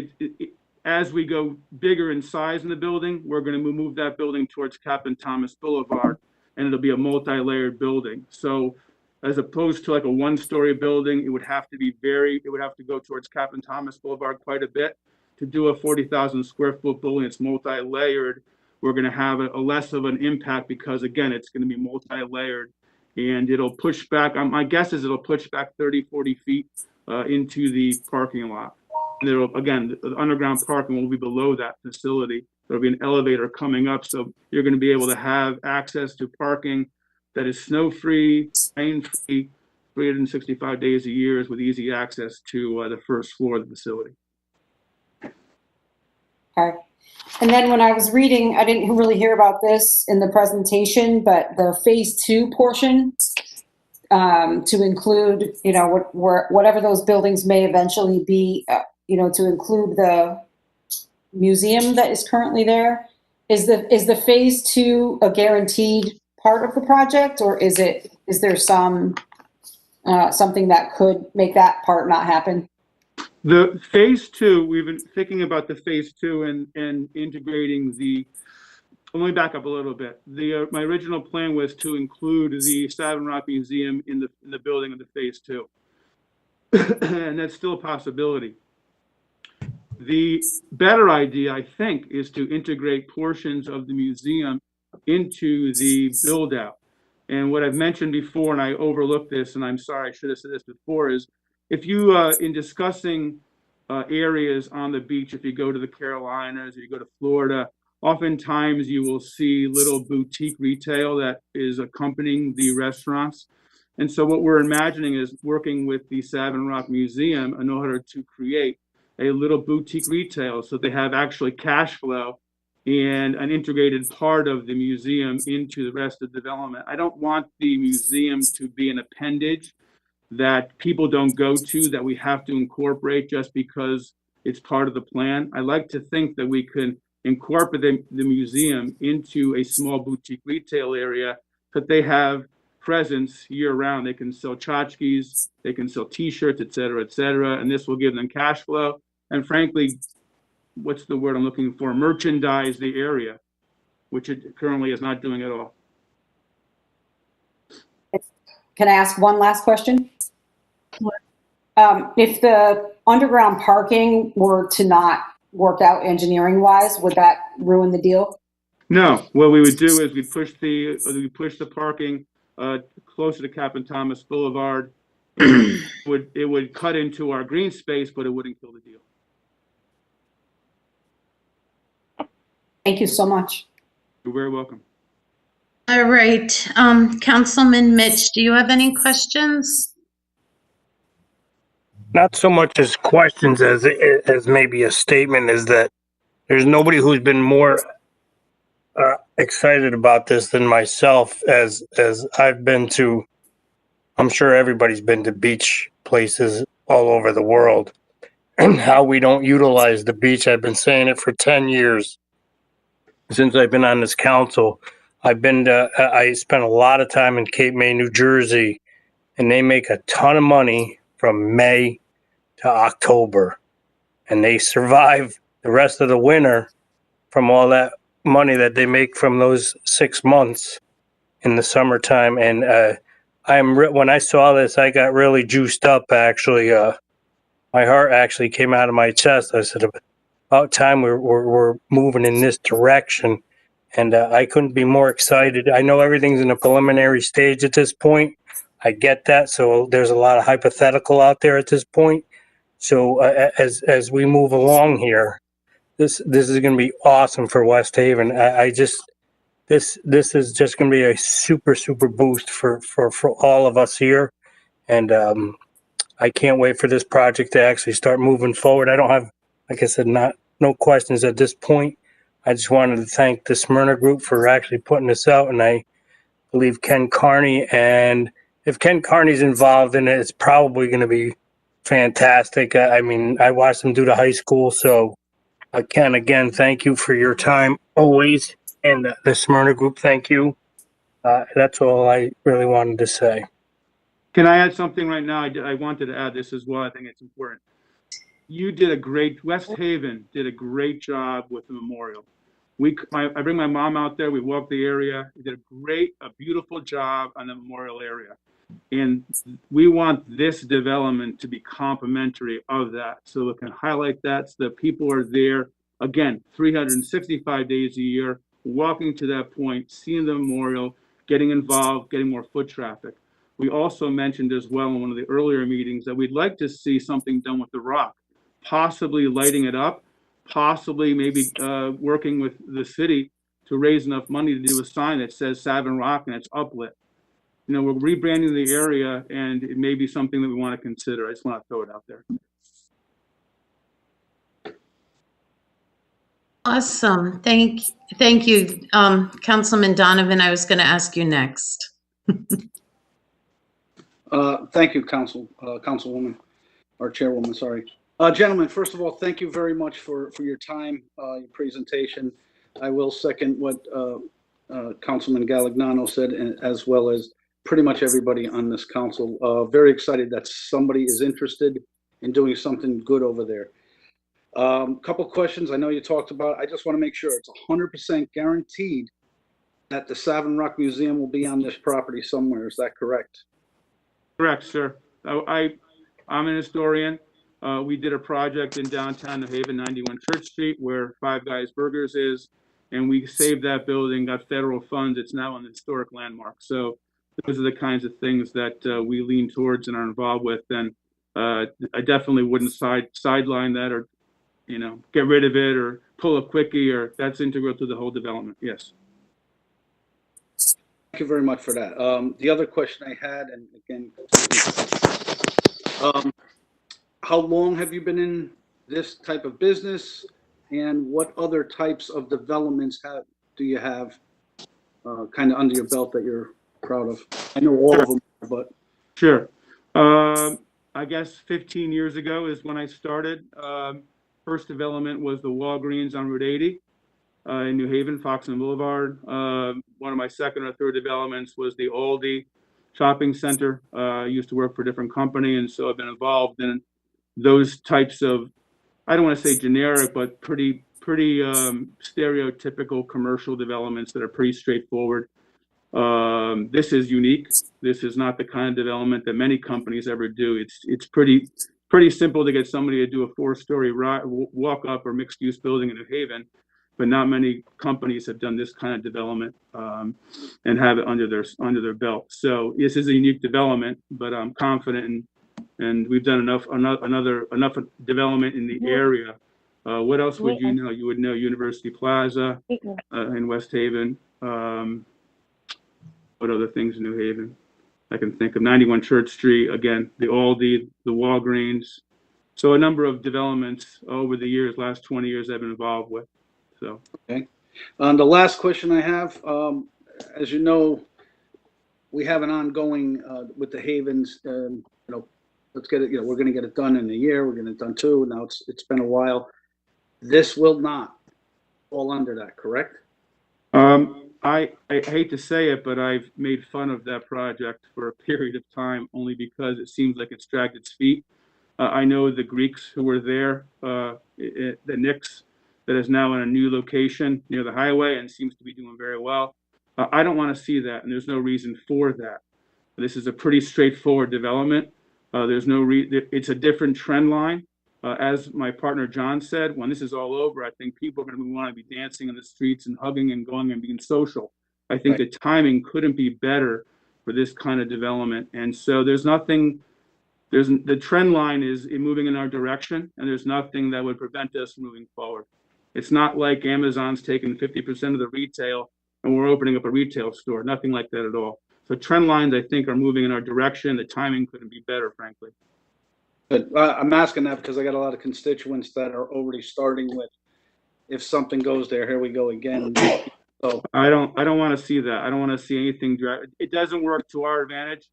as we go bigger in size in the building, we're going to move that building towards Captain Thomas Boulevard, and it'll be a multi-layered building. So as opposed to like a one-story building, it would have to go towards Captain Thomas Boulevard quite a bit. To do a 40,000 square foot building, it's multi-layered. We're going to have a less of an impact because, again, it's going to be multi-layered, and it'll push back. My guess is it'll push back 30, 40 feet into the parking lot. There will, again, the underground parking will be below that facility. There'll be an elevator coming up, so you're going to be able to have access to parking that is snow-free, rain-free, 365 days a year with easy access to the first floor of the facility. Okay. And then when I was reading, I didn't really hear about this in the presentation, but the phase 2 portion, to include, you know, whatever those buildings may eventually be, you know, to include the museum that is currently there. Is the phase 2 a guaranteed part of the project, or is there some something that could make that part not happen? The phase 2, we've been thinking about the phase 2 and integrating the. Let me back up a little bit. My original plan was to include the Savin Rock Museum in the building of the phase 2, and that's still a possibility. The better idea, I think, is to integrate portions of the museum into the build out. And what I've mentioned before, and I overlooked this, and I'm sorry, I should have said this before, is if you, in discussing areas on the beach, if you go to the Carolinas or you go to Florida, oftentimes you will see little boutique retail that is accompanying the restaurants. And so what we're imagining is working with the Savin Rock Museum in order to create a little boutique retail so they have actually cash flow and an integrated part of the museum into the rest of the development. I don't want the museum to be an appendage that people don't go to, that we have to incorporate just because it's part of the plan. I like to think that we can incorporate the museum into a small boutique retail area that they have presence year round. They can sell tchotchkes, they can sell t-shirts, et cetera, and this will give them cash flow. And frankly, what's the word I'm looking for? Merchandise the area, which it currently is not doing at all. Can I ask one last question? If the underground parking were to not work out engineering wise, would that ruin the deal? No, what we would do is we push the parking closer to Captain Thomas Boulevard. It would cut into our green space, but it wouldn't kill the deal. Thank you so much. You're very welcome. All right, Councilman Mitch, do you have any questions? Not so much as questions as maybe a statement, is that there's nobody who's been more excited about this than myself, as I've been to, I'm sure everybody's been to beach places all over the world, and how we don't utilize the beach. I've been saying it for 10 years since I've been on this council. I spent a lot of time in Cape May, New Jersey, and they make a ton of money from May to October, and they survive the rest of the winter from all that money that they make from those 6 months in the summertime. And when I saw this, I got really juiced up. Actually, my heart actually came out of my chest. I said, about time we're moving in this direction. And I couldn't be more excited. I know everything's in a preliminary stage at this point. I get that. So there's a lot of hypothetical out there at this point. So as we move along here, this is going to be awesome for West Haven. This is just going to be a super boost for all of us here. And I can't wait for this project to actually start moving forward. I don't have, like I said, no questions at this point. I just wanted to thank the Smyrna Group for actually putting this out, and I believe Ken Carney. And if Ken Carney's involved in it, it's probably going to be fantastic. I mean, I watched him do the high school, so Ken, again, thank you for your time always, and the Smyrna Group, thank you. That's all I really wanted to say. Can I add something right now? I wanted to add this as well. I think it's important. West Haven did a great job with the memorial. I bring my mom out there. We walk the area. We did a beautiful job on the memorial area. And we want this development to be complementary of that. So we can highlight that so that people are there, again, 365 days a year, walking to that point, seeing the memorial, getting involved, getting more foot traffic. We also mentioned as well in one of the earlier meetings that we'd like to see something done with the rock. possibly lighting it up, possibly maybe working with the city to raise enough money to do a sign that says Savin Rock and it's uplit. You know, we're rebranding the area, and it may be something that we want to consider. I just want to throw it out there. Awesome. Thank you, Councilman Donovan. I was going to ask you next. Thank you, Councilwoman, or Chairwoman, sorry. Gentlemen, first of all, thank you very much for your time, your presentation. I will second what Councilman Galagnano said, as well as pretty much everybody on this council. Very excited that somebody is interested in doing something good over there. Couple questions I know you talked about. I just want to make sure it's 100% guaranteed that the Savin Rock Museum will be on this property somewhere. Is that correct? Correct, sir. I'm an historian. We did a project in downtown New Haven, 91 Church Street, where Five Guys Burgers is, and we saved that building, got federal funds. It's now an historic landmark. So those are the kinds of things that we lean towards and are involved with. And I definitely wouldn't sideline that, or get rid of it, or pull a quickie, or that's integral to the whole development. Yes. Thank you very much for that. The other question I had, and again, how long have you been in this type of business, and what other types of developments do you have kind of under your belt that you're proud of? I know all of them, but. Sure. I guess 15 years ago is when I started. First development was the Walgreens on Route 80 in New Haven, Foxton Boulevard. One of my second or third developments was the Aldi shopping center. I used to work for a different company, and so I've been involved in those types of, I don't want to say generic, but pretty stereotypical commercial developments that are pretty straightforward. This is unique. This is not the kind of development that many companies ever do. It's pretty simple to get somebody to do a 4-story walk up or mixed use building in New Haven, but not many companies have done this kind of development and have it under their belt. So this is a unique development, but I'm confident and we've done enough development in the area. What else would you know? You would know University Plaza in West Haven. What other things in New Haven? I can think of 91 Church Street, again, the Aldi, the Walgreens. So a number of developments over the years, last 20 years I've been involved with. So. Okay. The last question I have, as you know, we have an ongoing with the Havens, let's get it, we're going to get it done in a year. We're going to get it done 2. Now it's been a while. This will not fall under that, correct? I hate to say it, but I've made fun of that project for a period of time only because it seems like it's dragged its feet. I know the Greeks who were there, the Knicks, that is now in a new location near the highway and seems to be doing very well. I don't want to see that, and there's no reason for that. This is a pretty straightforward development. There's no it's a different trend line. As my partner John said, when this is all over, I think people are going to want to be dancing in the streets and hugging and going and being social. I think the timing couldn't be better for this kind of development. And so the trend line is moving in our direction, and there's nothing that would prevent us from moving forward. It's not like Amazon's taking 50% of the retail and we're opening up a retail store. Nothing like that at all. So trend lines, I think, are moving in our direction. The timing couldn't be better, frankly. Good. I'm asking that because I got a lot of constituents that are already starting with, if something goes there, here we go again. So I don't want to see that. I don't want to see anything. It doesn't work to our advantage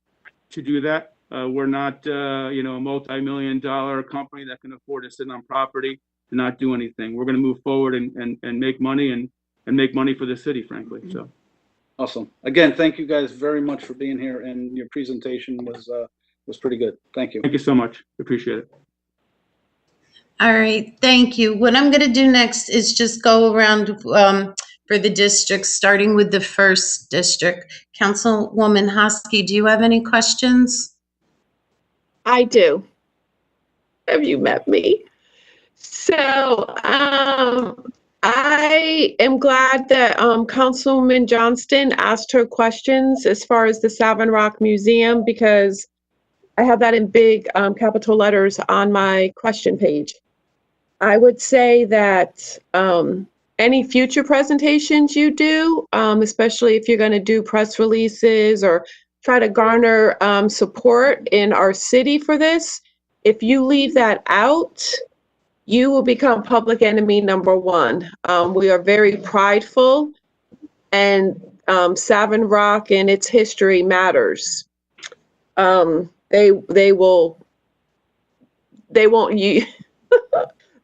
to do that. We're not, a multi-million-dollar company that can afford to sit on property and not do anything. We're going to move forward and make money and make money for the city, frankly. So awesome. Again, thank you guys very much for being here, and your presentation was pretty good. Thank you. Thank you so much. Appreciate it. All right, thank you. What I'm going to do next is just go around for the districts, starting with the first district. Councilwoman Hosky, do you have any questions? I do. Have you met me? So I am glad that Councilwoman Johnston asked her questions as far as the Savin Rock Museum, because I have that in big capital letters on my question page. I would say that any future presentations you do, especially if you're going to do press releases or try to garner support in our city for this, if you leave that out, you will become public enemy number one. We are very prideful, and Savin Rock and its history matters. They won't you.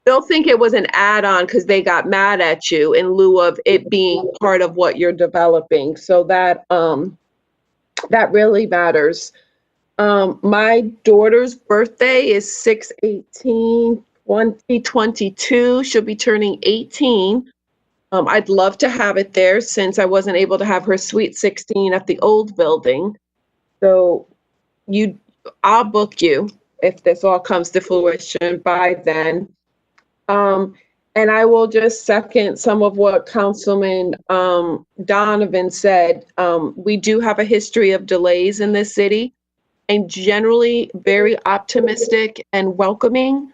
They'll think it was an add-on because they got mad at you in lieu of it being part of what you're developing. So that that really matters. My daughter's birthday is 6/18/2022. She'll be turning 18. I'd love to have it there since I wasn't able to have her sweet 16 at the old building. So I'll book you if this all comes to fruition by then. And I will just second some of what Councilman Donovan said. We do have a history of delays in this city, and generally very optimistic and welcoming,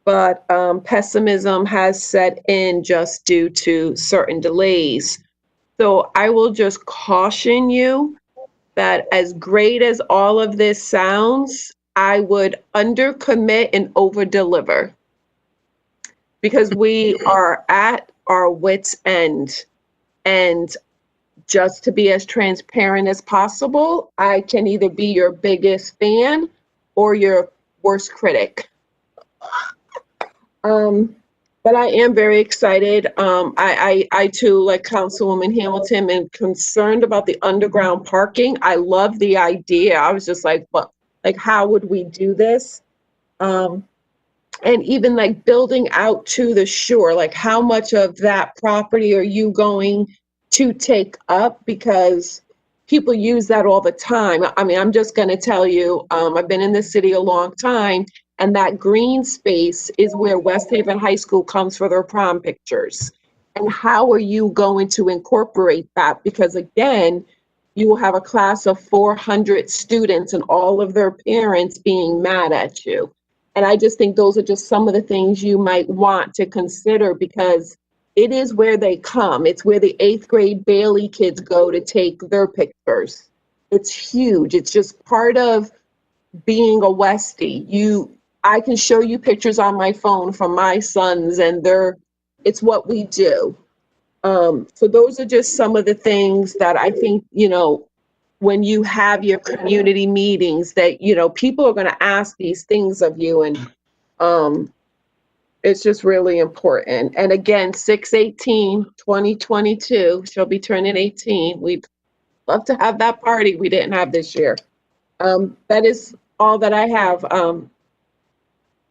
but pessimism has set in just due to certain delays. So I will just caution you that as great as all of this sounds, I would undercommit and overdeliver, because we are at our wits' end. And just to be as transparent as possible, I can either be your biggest fan or your worst critic. But I am very excited. I too, like Councilwoman Hamilton, am concerned about the underground parking. I love the idea. I was just like, what, like, how would we do this? And even like building out to the shore, like how much of that property are you going to take up? Because people use that all the time. I mean, I'm just going to tell you, I've been in this city a long time, and that green space is where West Haven High School comes for their prom pictures. And how are you going to incorporate that? Because again, you will have a class of 400 students and all of their parents being mad at you. And I just think those are just some of the things you might want to consider, because it is where they come. It's where the 8th grade Bailey kids go to take their pictures. It's huge. It's just part of being a Westie. I can show you pictures on my phone from my sons, and it's what we do. So those are just some of the things that I think, when you have your community meetings, that, people are going to ask these things of you, and it's just really important. And again, 6/18/2022, she'll be turning 18. We'd love to have that party we didn't have this year. That is all that I have,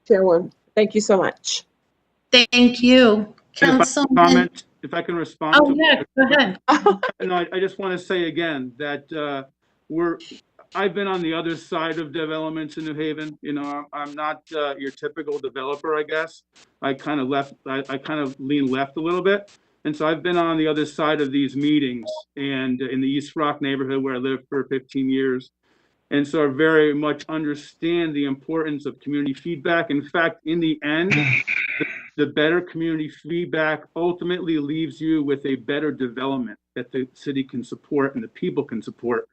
Chairwoman. Thank you so much. Thank you. Councilman. If I can respond. Oh, yeah, go ahead. No, I just want to say again that I've been on the other side of developments in New Haven. I'm not your typical developer, I guess. I kind of lean left a little bit. And so I've been on the other side of these meetings, and in the East Rock neighborhood where I lived for 15 years. And so I very much understand the importance of community feedback. In fact, in the end, the better community feedback ultimately leaves you with a better development that the city can support and the people can support.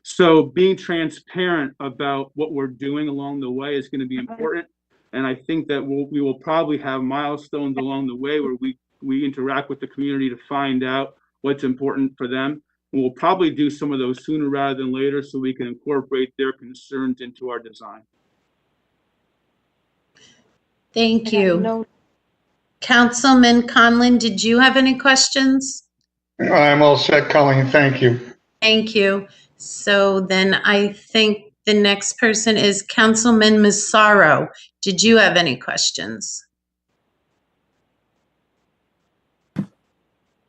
So being transparent about what we're doing along the way is going to be important. And I think that we will probably have milestones along the way where we interact with the community to find out what's important for them. And we'll probably do some of those sooner rather than later so we can incorporate their concerns into our design. Thank you. Councilman Conlon, did you have any questions? I'm all set, Colleen. Thank you. Thank you. So then I think the next person is Councilman Massaro. Did you have any questions?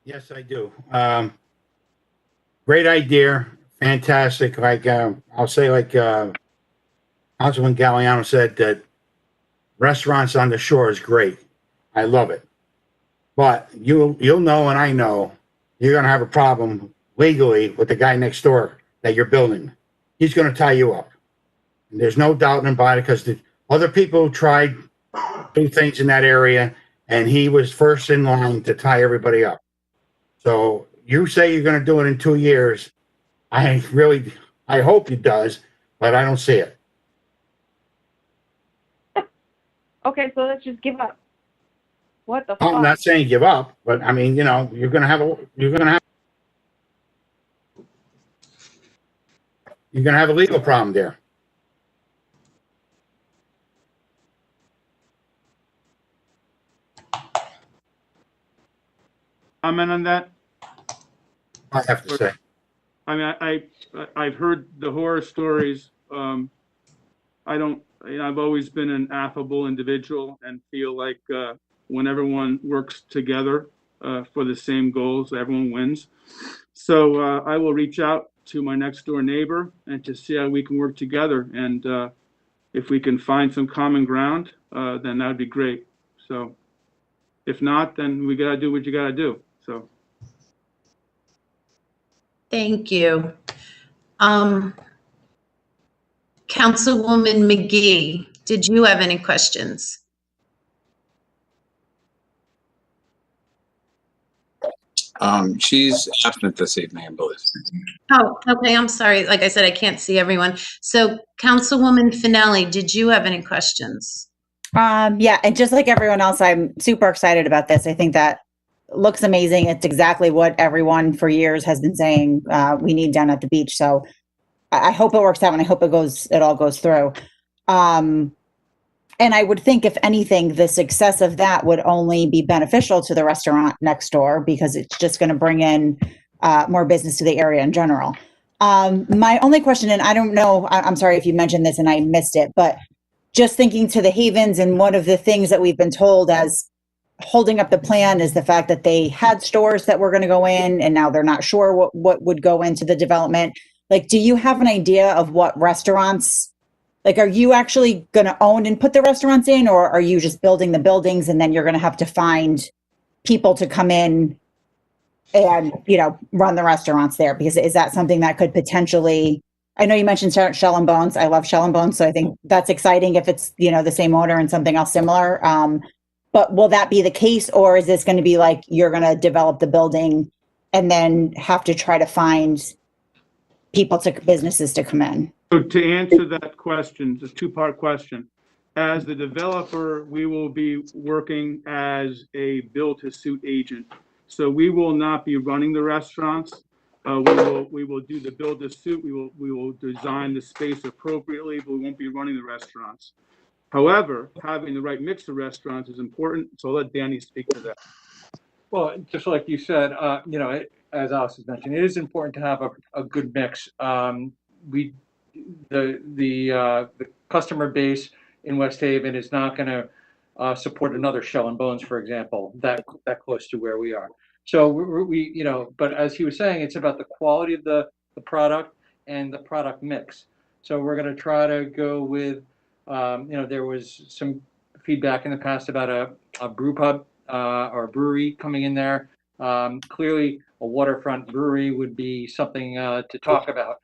Yes, I do. Great idea. Fantastic. Like, I'll say, like Councilman Galliano said, that restaurants on the shore is great. I love it. But you'll know, and I know, you're going to have a problem legally with the guy next door that you're building. He's going to tie you up. And there's no doubt about it, because the other people tried to do things in that area, and he was first in line to tie everybody up. So you say you're going to do it in 2 years. I hope he does, but I don't see it. Okay, so let's just give up. What the I'm fuck? not saying give up, but I mean, you're going to have a legal problem there. Comment on that? I have to say. I mean, I've heard the horror stories. I've always been an affable individual and feel like when everyone works together for the same goals, everyone wins. So I will reach out to my next door neighbor and to see how we can work together. And if we can find some common ground, then that would be great. So if not, then we got to do what you got to do. So. Thank you. Councilwoman McGee, did you have any questions? She's absent this evening, I believe. Oh, okay, I'm sorry. Like I said, I can't see everyone. So Councilwoman Finelli, did you have any questions? Yeah, and just like everyone else, I'm super excited about this. I think that looks amazing. It's exactly what everyone for years has been saying we need down at the beach. So I hope it works out, and I hope it all goes through. And I would think, if anything, the success of that would only be beneficial to the restaurant next door, because it's just going to bring in more business to the area in general. My only question, and I don't know, I'm sorry if you mentioned this and I missed it, but just thinking to the Havens, and one of the things that we've been told as holding up the plan is the fact that they had stores that were going to go in, and now they're not sure what would go into the development. Like, do you have an idea of what restaurants, like, are you actually going to own and put the restaurants in, or are you just building the buildings and then you're going to have to find people to come in and, run the restaurants there? Because is that something that could potentially, I know you mentioned Shell and Bones. I love Shell and Bones. So I think that's exciting if it's, the same owner and something else similar. But will that be the case, or is this going to be like, you're going to develop the building and then have to try to find businesses to come in? So to answer that question, it's a two-part question. As the developer, we will be working as a build-to-suit agent. So we will not be running the restaurants. We will do the build-to-suit. We will design the space appropriately, but we won't be running the restaurants. However, having the right mix of restaurants is important. So I'll let Danny speak to that. Well, just like you said, as Alex has mentioned, it is important to have a good mix. The customer base in West Haven is not going to support another Shell and Bones, for example, that close to where we are. So but as he was saying, it's about the quality of the product and the product mix. So we're going to try to go with, there was some feedback in the past about a brew pub or a brewery coming in there. Clearly, a waterfront brewery would be something to talk about.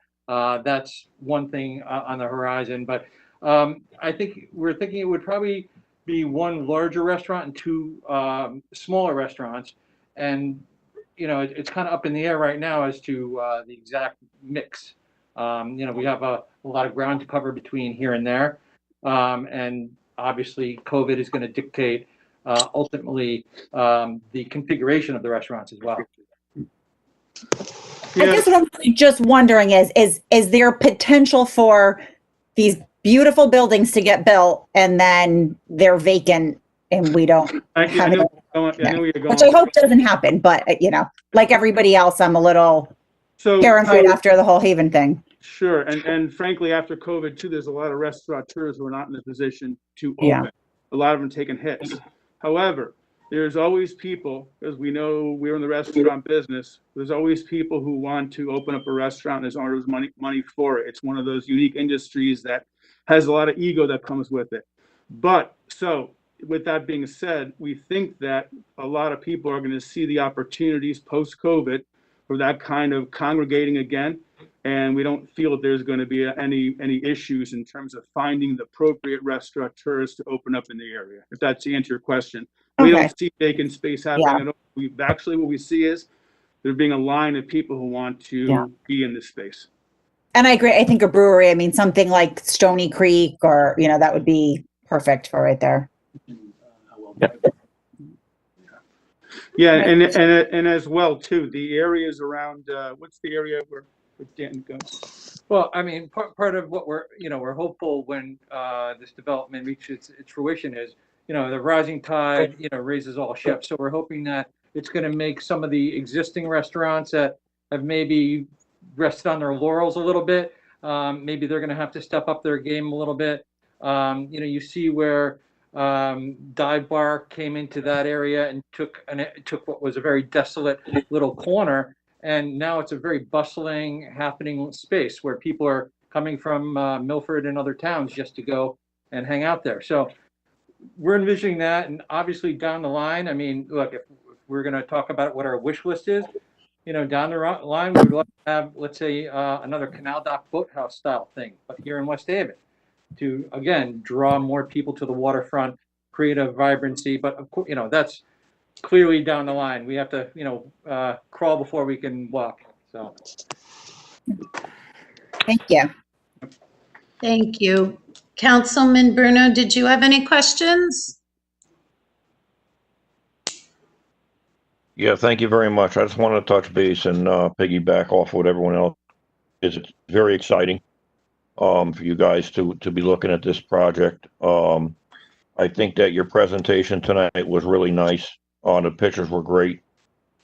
That's one thing on the horizon, but I think we're thinking it would probably be one larger restaurant and two smaller restaurants. And, it's kind of up in the air right now as to the exact mix. We have a lot of ground to cover between here and there. And obviously, COVID is going to dictate ultimately the configuration of the restaurants as well. I guess what I'm just wondering is there potential for these beautiful buildings to get built and then they're vacant and we don't have it? Which I hope doesn't happen, but like everybody else, I'm a little paranoid after the whole Haven thing. Sure, and frankly, after COVID too, there's a lot of restaurateurs who are not in a position to open. Yeah. A lot of them taking hits. However, there's always people, as we know, we're in the restaurant business. There's always people who want to open up a restaurant. There's always money for it. It's one of those unique industries that has a lot of ego that comes with it. But so with that being said, we think that a lot of people are going to see the opportunities post-COVID for that kind of congregating again. And we don't feel that there's going to be any issues in terms of finding the appropriate restaurateurs to open up in the area, if that's to answer your question. We Okay. don't see vacant space happening at all. Actually, what we see is there being a line of people who want to be in this space. And I agree. I think a brewery, I mean, something like Stony Creek or, that would be perfect for right there. Yeah, and as well too, the areas around, what's the area where Dan goes? Well, I mean, part of what we're hopeful when this development reaches its fruition is, the rising tide, raises all ships. So we're hoping that it's going to make some of the existing restaurants that have maybe rested on their laurels a little bit. Maybe they're going to have to step up their game a little bit. You see where Dive Bar came into that area and took what was a very desolate little corner, and now it's a very bustling, happening space where people are coming from Milford and other towns just to go and hang out there. So we're envisioning that, and obviously down the line, I mean, look, if we're going to talk about what our wish list is, down the line, we would like to have, let's say, another Canal Dock Boathouse style thing, but here in West Haven, to again draw more people to the waterfront, create a vibrancy. But of course, that's clearly down the line. We have to, crawl before we can walk. So, thank you. Thank you. Councilman Bruno, did you have any questions? Yeah, thank you very much. I just want to touch base and piggyback off what everyone else is. It's very exciting for you guys to be looking at this project. I think that your presentation tonight was really nice. The pictures were great,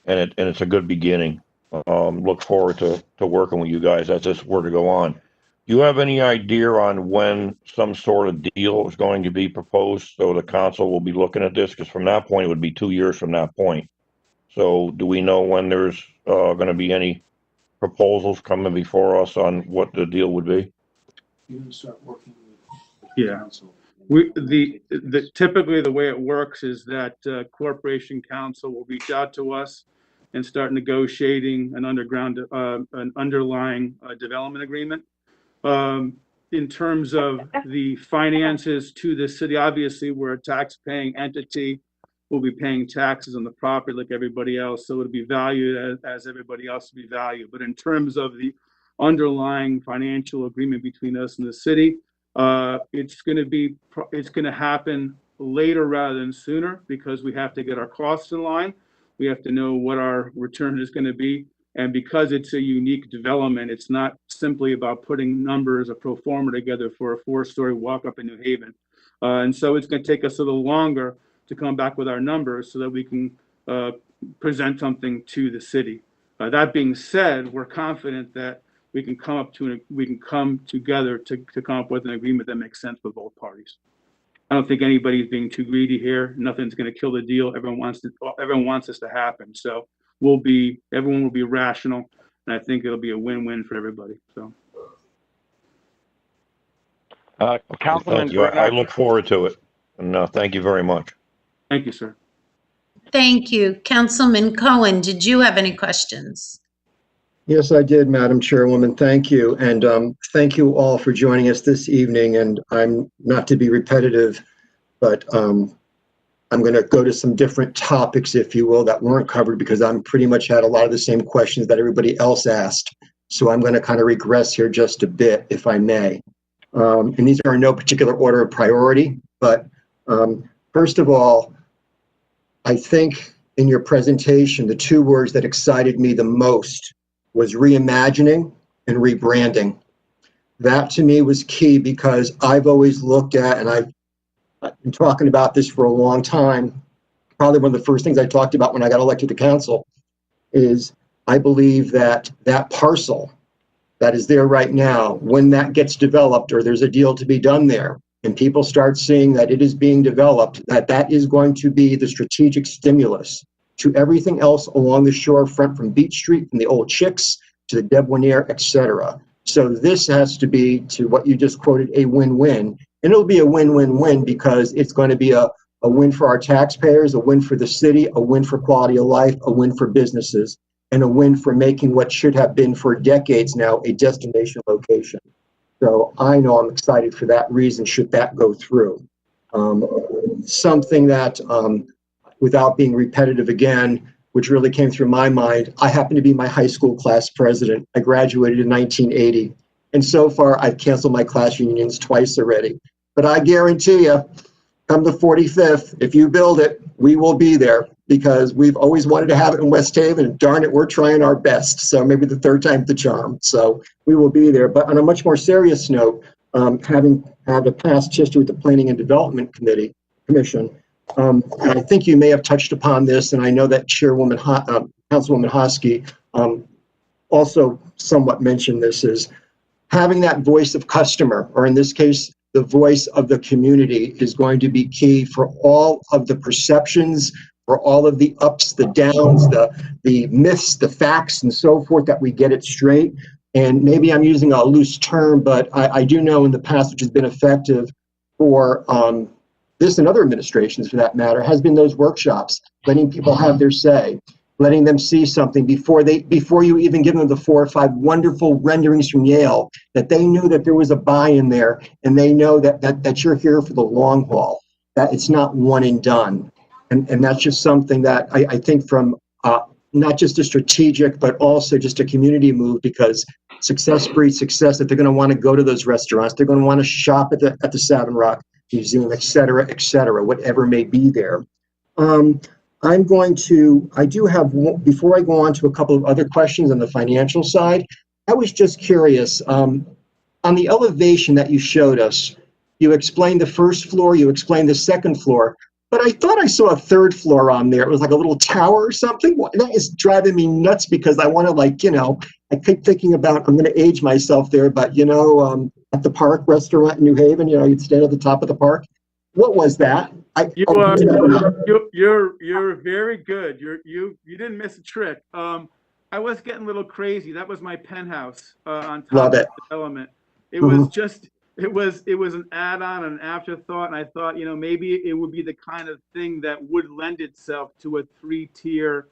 and it's a good beginning. Look forward to working with you guys as this were to go on. Do you have any idea on when some sort of deal is going to be proposed so the council will be looking at this? Because from that point, it would be 2 years from that point. So do we know when there's going to be any proposals coming before us on what the deal would be? You're going to start working with the council. Typically the way it works is that Corporation Council will reach out to us and start negotiating an underlying development agreement. In terms of the finances to the city, obviously we're a tax-paying entity. We'll be paying taxes on the property like everybody else, so it'll be valued as everybody else will be valued. But in terms of the underlying financial agreement between us and the city, it's going to happen later rather than sooner, because we have to get our costs in line. We have to know what our return is going to be. And because it's a unique development, it's not simply about putting numbers, a pro forma together for a 4-story walk up in New Haven. And so it's going to take us a little longer to come back with our numbers so that we can present something to the city. That being said, we're confident that we can come together to come up with an agreement that makes sense for both parties. I don't think anybody's being too greedy here. Nothing's going to kill the deal. Everyone wants this to happen. So everyone will be rational, and I think it'll be a win-win for everybody. So, Thank you. I look forward to it, and thank you very much. Thank you, sir. Thank you. Councilman Cohen, did you have any questions? Yes, I did, Madam Chairwoman. Thank you. And thank you all for joining us this evening. And I'm not to be repetitive, but I'm going to go to some different topics, if you will, that weren't covered, because I'm pretty much had a lot of the same questions that everybody else asked. So I'm going to kind of regress here just a bit, if I may. And these are in no particular order of priority, but first of all, I think in your presentation, the 2 words that excited me the most was reimagining and rebranding. That to me was key, because I've always looked at, and I've been talking about this for a long time, probably one of the first things I talked about when I got elected to council, is I believe that that parcel that is there right now, when that gets developed or there's a deal to be done there, and people start seeing that it is being developed, that is going to be the strategic stimulus to everything else along the shorefront, from Beach Street, from the old Chicks to the Debonair, etc. So this has to be, to what you just quoted, a win-win. And it'll be a win-win-win, because it's going to be a win for our taxpayers, a win for the city, a win for quality of life, a win for businesses, and a win for making what should have been for decades now a destination location. So I know I'm excited for that reason, should that go through. Something that without being repetitive again, which really came through my mind, I happen to be my high school class president. I graduated in 1980. And so far, I've canceled my class reunions twice already. But I guarantee you, come the 45th, if you build it, we will be there, because we've always wanted to have it in West Haven, and darn it, we're trying our best. So maybe the third time's the charm. So we will be there. But on a much more serious note, having had a past history with the Planning and Development Commission, I think you may have touched upon this, and I know that Chairwoman, Councilwoman Hosky also somewhat mentioned this, is having that voice of customer, or in this case, the voice of the community, is going to be key for all of the perceptions, for all of the ups, the downs, the myths, the facts, and so forth, that we get it straight. And maybe I'm using a loose term, but I do know in the past, which has been effective for this and other administrations for that matter, has been those workshops, letting people have their say, letting them see something before you even give them the 4 or 5 wonderful renderings from Yale, that they knew that there was a buy-in there, and they know that you're here for the long haul, that it's not one and done. And that's just something that I think from not just a strategic, but also just a community move, because success breeds success. That they're going to want to go to those restaurants, they're going to want to shop at the Savin Rock Museum, et cetera, whatever may be there. I do have, before I go on to a couple of other questions on the financial side, I was just curious, on the elevation that you showed us, you explained the first floor, you explained the second floor, but I thought I saw a third floor on there. It was like a little tower or something. That is driving me nuts, because I want to, I keep thinking about, I'm going to age myself there, but at the Park restaurant in New Haven, you'd stand at the top of the park. What was that? You're very good. You didn't miss a trick. I was getting a little crazy. That was my penthouse on top of Redevelopment. It was just, it was an add-on, an afterthought, and I thought, maybe it would be the kind of thing that would lend itself to a three-tier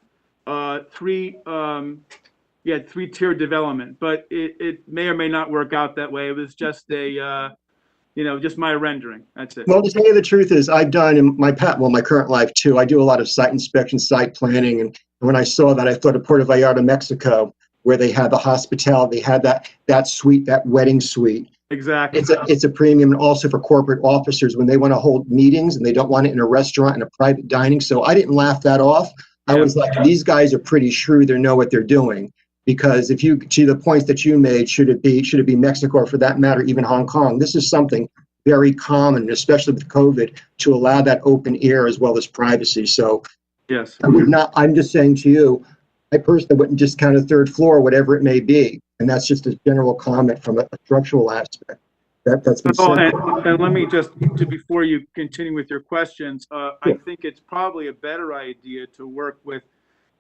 development. But it may or may not work out that way. It was just just my rendering. That's it. Well, to tell you the truth is, I've done in my current life too, I do a lot of site inspection, site planning. And when I saw that, I thought of Puerto Vallarta, Mexico, where they had the hospitality, they had that suite, that wedding suite. Exactly. It's a premium, and also for corporate officers when they want to hold meetings and they don't want it in a restaurant and a private dining. So I didn't laugh that off. I was like, these guys are pretty shrewd. They know what they're doing. Because if you, to the points that you made, should it be Mexico, or for that matter, even Hong Kong? This is something very common, especially with COVID, to allow that open air as well as privacy. So yes, I'm just saying to you, I personally wouldn't discount a third floor, whatever it may be. And that's just a general comment from a structural aspect. That's been said. And let me just, before you continue with your questions, I think it's probably a better idea to work with,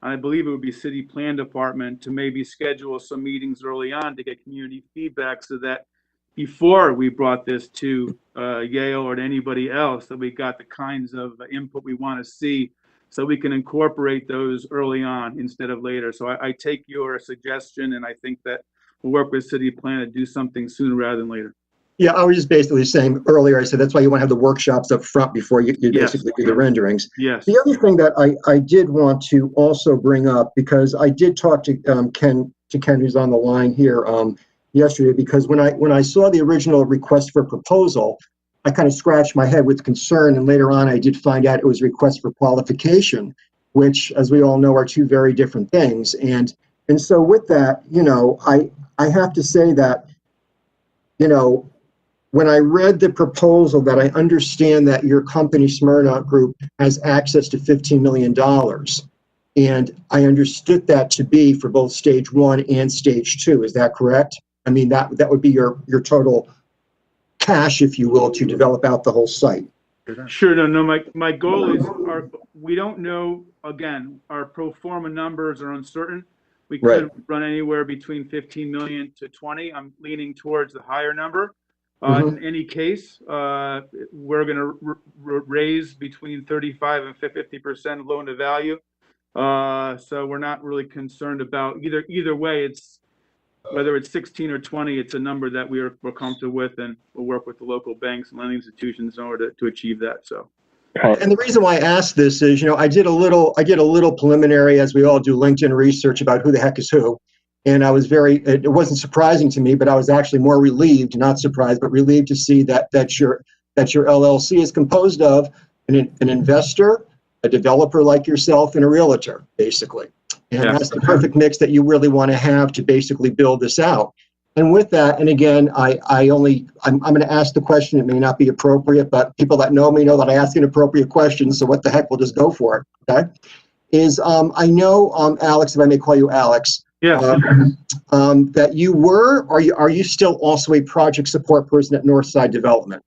I believe it would be City Plan Department, to maybe schedule some meetings early on to get community feedback, so that before we brought this to Yale or to anybody else, that we got the kinds of input we want to see, so we can incorporate those early on instead of later. So I take your suggestion, and I think that we'll work with City Plan to do something sooner rather than later. Yeah, I was just basically saying earlier, I said that's why you want to have the workshops up front before you basically do the renderings. Yes. The other thing that I did want to also bring up, because I did talk to Ken, who's on the line here yesterday, because when I saw the original request for proposal, I kind of scratched my head with concern, and later on I did find out it was a request for qualification, which, as we all know, are two very different things. And so with that, I have to say that, when I read the proposal, that I understand that your company, Smyrna Group, has access to $15 million. And I understood that to be for both stage 1 and stage 2. Is that correct? I mean, that would be your total cash, if you will, to develop out the whole site. Sure. No, my goal is, we don't know, again, our pro forma numbers are uncertain. We could run anywhere between 15 million to 20. I'm leaning towards the higher number. In any case, we're going to raise between 35 and 50% loan to value. So we're not really concerned about either way. It's whether it's 16 or 20, it's a number that we're comfortable with, and we'll work with the local banks and lending institutions in order to achieve that. So Right. And the reason why I asked this is, I did a little preliminary, as we all do, LinkedIn research about who the heck is who. And I was it wasn't surprising to me, but I was actually more relieved, not surprised, but relieved to see that your LLC is composed of an investor, a developer like yourself, and a realtor, basically. And Yeah. that's the perfect mix that you really want to have to basically build this out. And with that, and again, I'm going to ask the question. It may not be appropriate, but people that know me know that I ask inappropriate questions. So what the heck, we'll just go for it. Okay. I know, Alex, if I may call you Alex. Yeah. That you were, are you still also a project support person at Northside Development?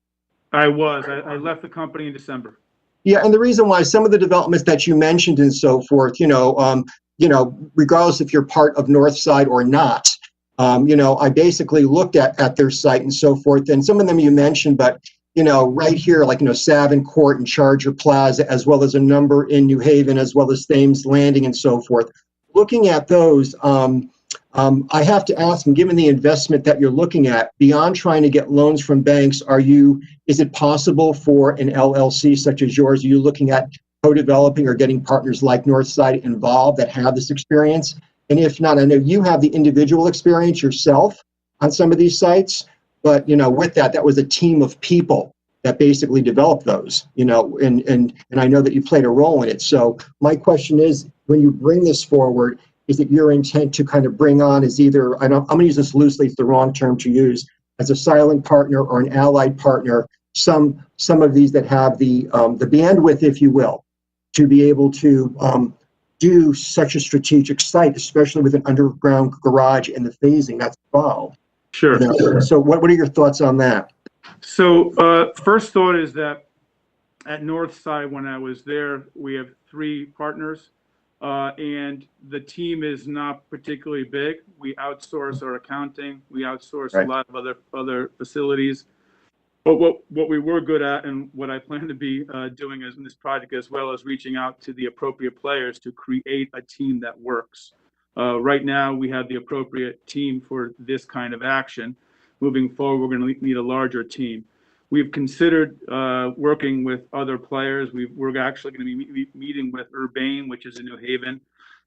I was. I left the company in December. Yeah, and the reason why some of the developments that you mentioned and so forth, regardless if you're part of Northside or not, I basically looked at their site and so forth, and some of them you mentioned, but right here, like Savin Court and Charger Plaza, as well as a number in New Haven, as well as Thames Landing and so forth. Looking at those, I have to ask, and given the investment that you're looking at, beyond trying to get loans from banks, is it possible for an LLC such as yours, are you looking at co-developing or getting partners like Northside involved that have this experience? And if not, I know you have the individual experience yourself on some of these sites, but with that was a team of people that basically developed those, and I know that you played a role in it. So my question is, when you bring this forward, is it your intent to kind of bring on as either, I'm going to use this loosely, it's the wrong term to use, as a silent partner or an allied partner, some of these that have the bandwidth, if you will, to be able to do such a strategic site, especially with an underground garage and the phasing that's involved? Sure. So what are your thoughts on that? So first thought is that at Northside, when I was there, we have 3 partners, and the team is not particularly big. We outsource our accounting. We outsource a lot of other facilities. But what we were good at, and what I plan to be doing in this project as well, is reaching out to the appropriate players to create a team that works. Right now, we have the appropriate team for this kind of action. Moving forward, we're going to need a larger team. We've considered working with other players. We're actually going to be meeting with Urbane, which is in New Haven,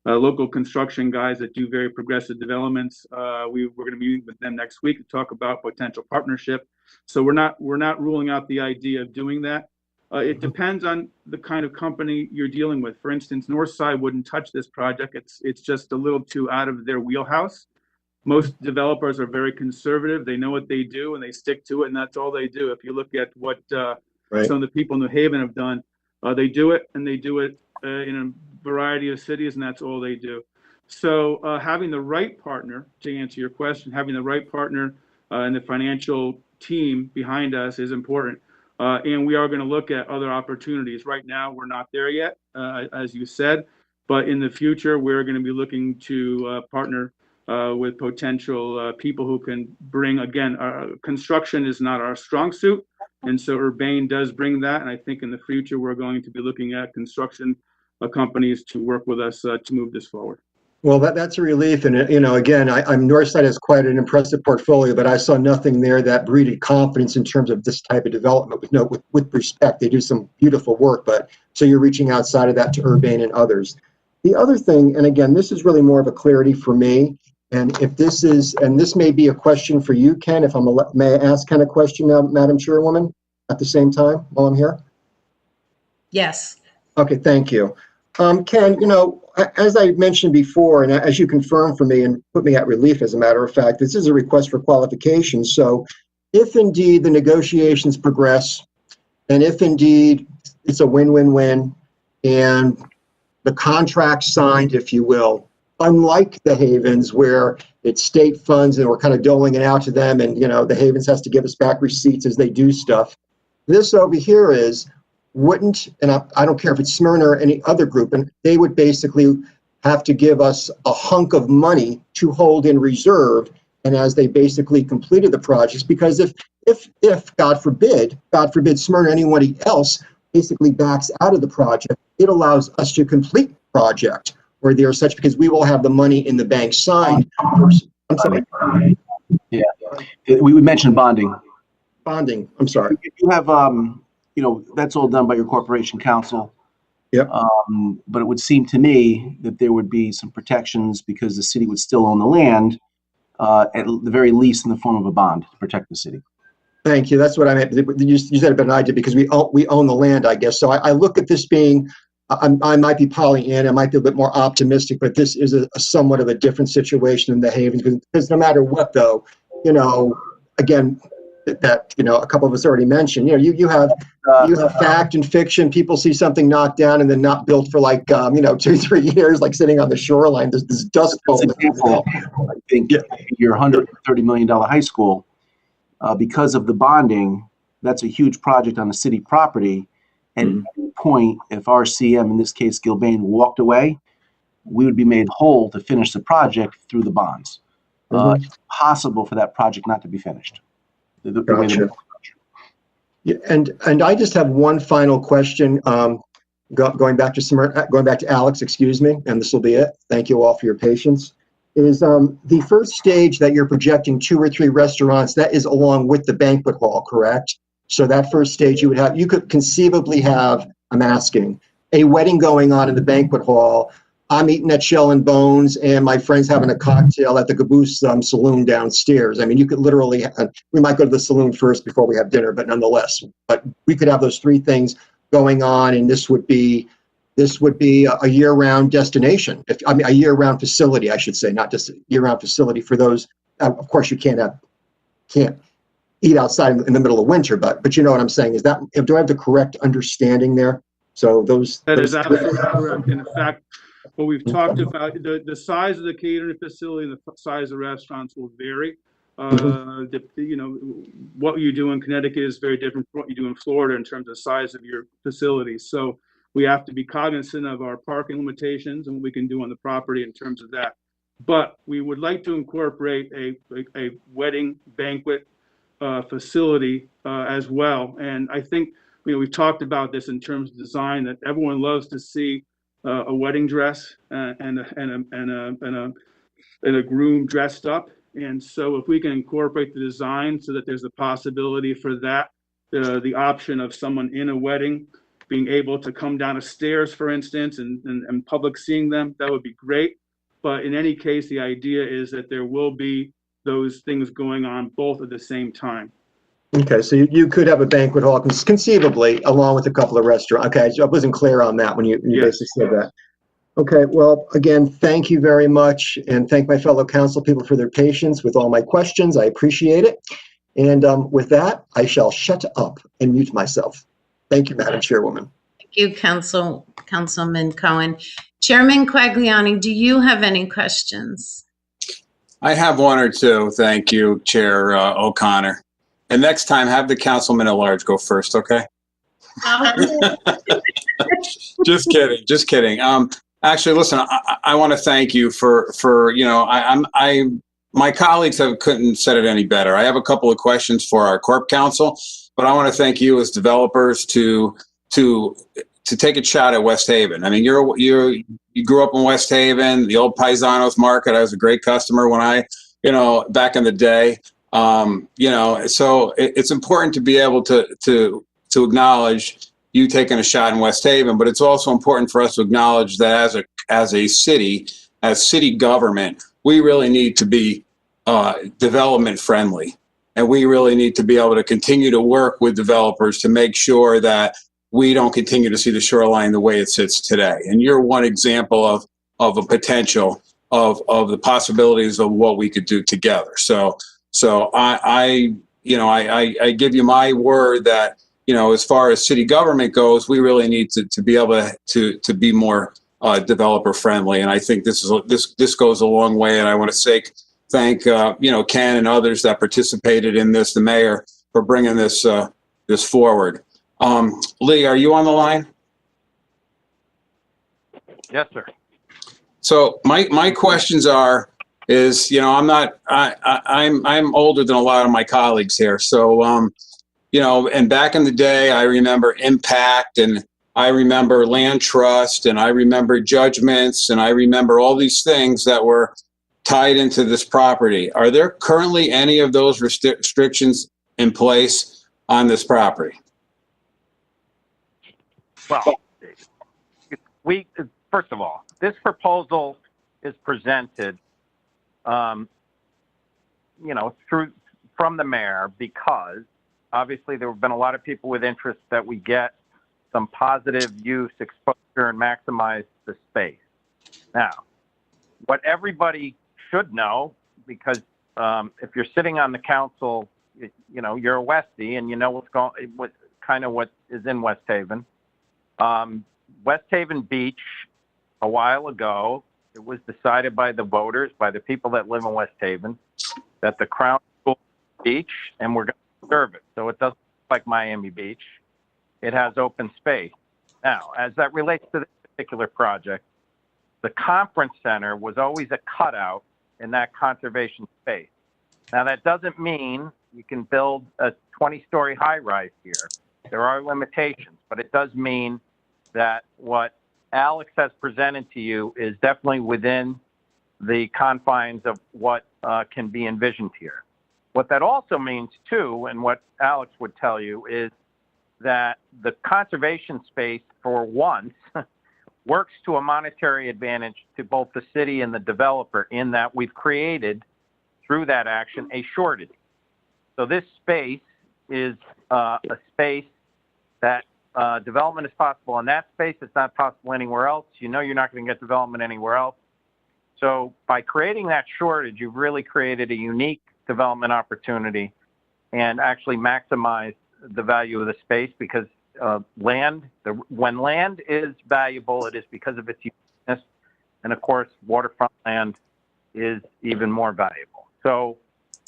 local construction guys that do very progressive developments. We're going to be meeting with them next week to talk about potential partnership. So we're not ruling out the idea of doing that. It depends on the kind of company you're dealing with. For instance, Northside wouldn't touch this project. It's just a little too out of their wheelhouse. Most developers are very conservative. They know what they do and they stick to it, and that's all they do. If you look at what some of the people in New Haven have done, they do it, and they do it in a variety of cities, and that's all they do. So having the right partner, to answer your question, having the right partner and the financial team behind us is important. And we are going to look at other opportunities. Right now, we're not there yet, as you said, but in the future, we're going to be looking to partner with potential people who can bring, again, construction is not our strong suit. And so Urbane does bring that. And I think in the future, we're going to be looking at construction companies to work with us to move this forward. Well, that's a relief. And, again, Northside has quite an impressive portfolio, but I saw nothing there that breeded confidence in terms of this type of development. With respect, they do some beautiful work, but so you're reaching outside of that to Urbane and others. The other thing, and again, this is really more of a clarity for me, and if this is, and this may be a question for you, Ken, may I ask Ken a question now, Madam Chairwoman, at the same time while I'm here? Yes. Okay, thank you. Ken, as I mentioned before, and as you confirmed for me and put me at relief, as a matter of fact, this is a request for qualifications. So if indeed the negotiations progress, and if indeed it's a win-win-win, and the contract signed, if you will, unlike the Havens where it's state funds and we're kind of doling it out to them, and the Havens has to give us back receipts as they do stuff. This over here wouldn't, and I don't care if it's Smyrna or any other group, and they would basically have to give us a hunk of money to hold in reserve, and as they basically completed the projects, because if God forbid Smyrna or anybody else basically backs out of the project, it allows us to complete the project, or there's such, because we will have the money in the bank signed. I'm sorry. Yeah, we mentioned bonding. Bonding, I'm sorry. You have that's all done by your corporation counsel. Yep. But it would seem to me that there would be some protections because the city would still own the land, at the very least in the form of a bond to protect the city. Thank you. That's what I meant. You said it better than I did because we own the land, I guess. So I look at this being, I might be Pollyanna, I might be a bit more optimistic, but this is a somewhat of a different situation than the Havens because no matter what, though, again, that a couple of us already mentioned. You have fact and fiction. People see something knocked down and then not built for 2-3 years, like sitting on the shoreline. There's this dust bowl. Example, I think your $130 million high school, because of the bonding, that's a huge project on the city property. And at any point, if our CM, in this case Gilbane, walked away, we would be made whole to finish the project through the bonds. It's possible for that project not to be finished. Gotcha. Yeah, and I just have one final question. Going back to Alex, excuse me, and this will be it. Thank you all for your patience. Is the first stage that you're projecting 2 or 3 restaurants, that is along with the banquet hall, correct? So that first stage you could conceivably have, I'm asking, a wedding going on in the banquet hall. I'm eating at Shell and Bones, and my friend's having a cocktail at the Caboose Saloon downstairs. I mean, you could literally, we might go to the saloon first before we have dinner, but nonetheless, but we could have those 3 things going on, and this would be a year-round destination. A year-round facility, I should say, not just a year-round facility for those. Of course, you can't eat outside in the middle of winter, but you know what I'm saying. Do I have the correct understanding there? So that is absolutely correct. And in fact, what we've talked about, the size of the catering facility and the size of the restaurants will vary. What you do in Connecticut is very different from what you do in Florida in terms of size of your facilities. So we have to be cognizant of our parking limitations and what we can do on the property in terms of that. But we would like to incorporate a wedding banquet facility as well. And I think we've talked about this in terms of design, that everyone loves to see a wedding dress and a groom dressed up. And so if we can incorporate the design so that there's a possibility for that, the option of someone in a wedding being able to come down the stairs, for instance, and public seeing them, that would be great. But in any case, the idea is that there will be those things going on both at the same time. Okay, so you could have a banquet hall conceivably along with a couple of restaurants. Okay, I wasn't clear on that when you basically said that. Okay, well, again, thank you very much, and thank my fellow council people for their patience with all my questions. I appreciate it. And with that, I shall shut up and mute myself. Thank you, Madam Chairwoman. Thank you, Councilman Cohen. Chairman Quagliani, do you have any questions? I have 1 or 2. Thank you, Chair O'Connor. And next time, have the councilman at large go first, okay? Just kidding. Actually, listen, I want to thank you for my colleagues couldn't said it any better. I have a couple of questions for our Corp Council, but I want to thank you as developers to take a shot at West Haven. I mean, you grew up in West Haven, the old Paisanos Market. I was a great customer when back in the day. So it's important to be able to acknowledge you taking a shot in West Haven, but it's also important for us to acknowledge that as a city, as city government, we really need to be development friendly, and we really need to be able to continue to work with developers to make sure that we don't continue to see the shoreline the way it sits today. And you're one example of a potential of the possibilities of what we could do together. So I give you my word that, as far as city government goes, we really need to be able to be more developer friendly. And I think this goes a long way. And I want to thank Ken and others that participated in this, the mayor, for bringing this forward. Lee, are you on the line? Yes, sir. So my questions is I'm older than a lot of my colleagues here. So, and back in the day, I remember impact, and I remember land trust, and I remember judgments, and I remember all these things that were tied into this property. Are there currently any of those restrictions in place on this property? Well, first of all, this proposal is presented, from the mayor, because obviously there have been a lot of people with interest that we get some positive use, exposure, and maximize the space. Now, what everybody should know, because if you're sitting on the council, you're a Westie and you know what is in West Haven. West Haven Beach, a while ago, it was decided by the voters, by the people that live in West Haven, that the Crown School Beach, and we're going to preserve it. So it doesn't look like Miami Beach. It has open space. Now, as that relates to this particular project, the conference center was always a cutout in that conservation space. Now, that doesn't mean you can build a 20-story high-rise here. There are limitations, but it does mean that what Alex has presented to you is definitely within the confines of what can be envisioned here. What that also means, too, and what Alex would tell you, is that the conservation space, for once, works to a monetary advantage to both the city and the developer, in that we've created, through that action, a shortage. So this space is a space that development is possible in that space. It's not possible anywhere else. You're not going to get development anywhere else. So by creating that shortage, you've really created a unique development opportunity and actually maximize the value of the space, because when land is valuable, it is because of its uniqueness. And of course, waterfront land is even more valuable. So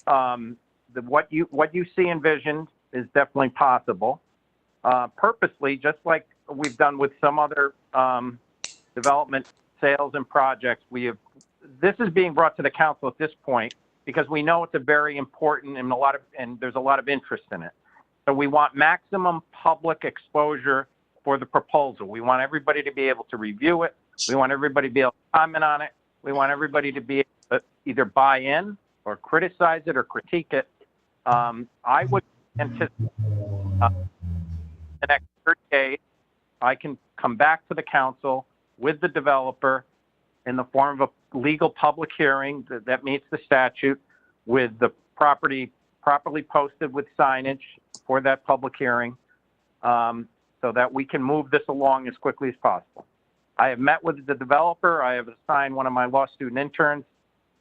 what you see envisioned is definitely possible. Purposely, just like we've done with some other development sales and projects, this is being brought to the council at this point because we know it's a very important and there's a lot of interest in it. So we want maximum public exposure for the proposal. We want everybody to be able to review it. We want everybody to be able to comment on it. We want everybody to be able to either buy in or criticize it or critique it. I would anticipate the next 30 days, I can come back to the council with the developer in the form of a legal public hearing that meets the statute, with the property properly posted with signage for that public hearing, so that we can move this along as quickly as possible. I have met with the developer. I have assigned one of my law student interns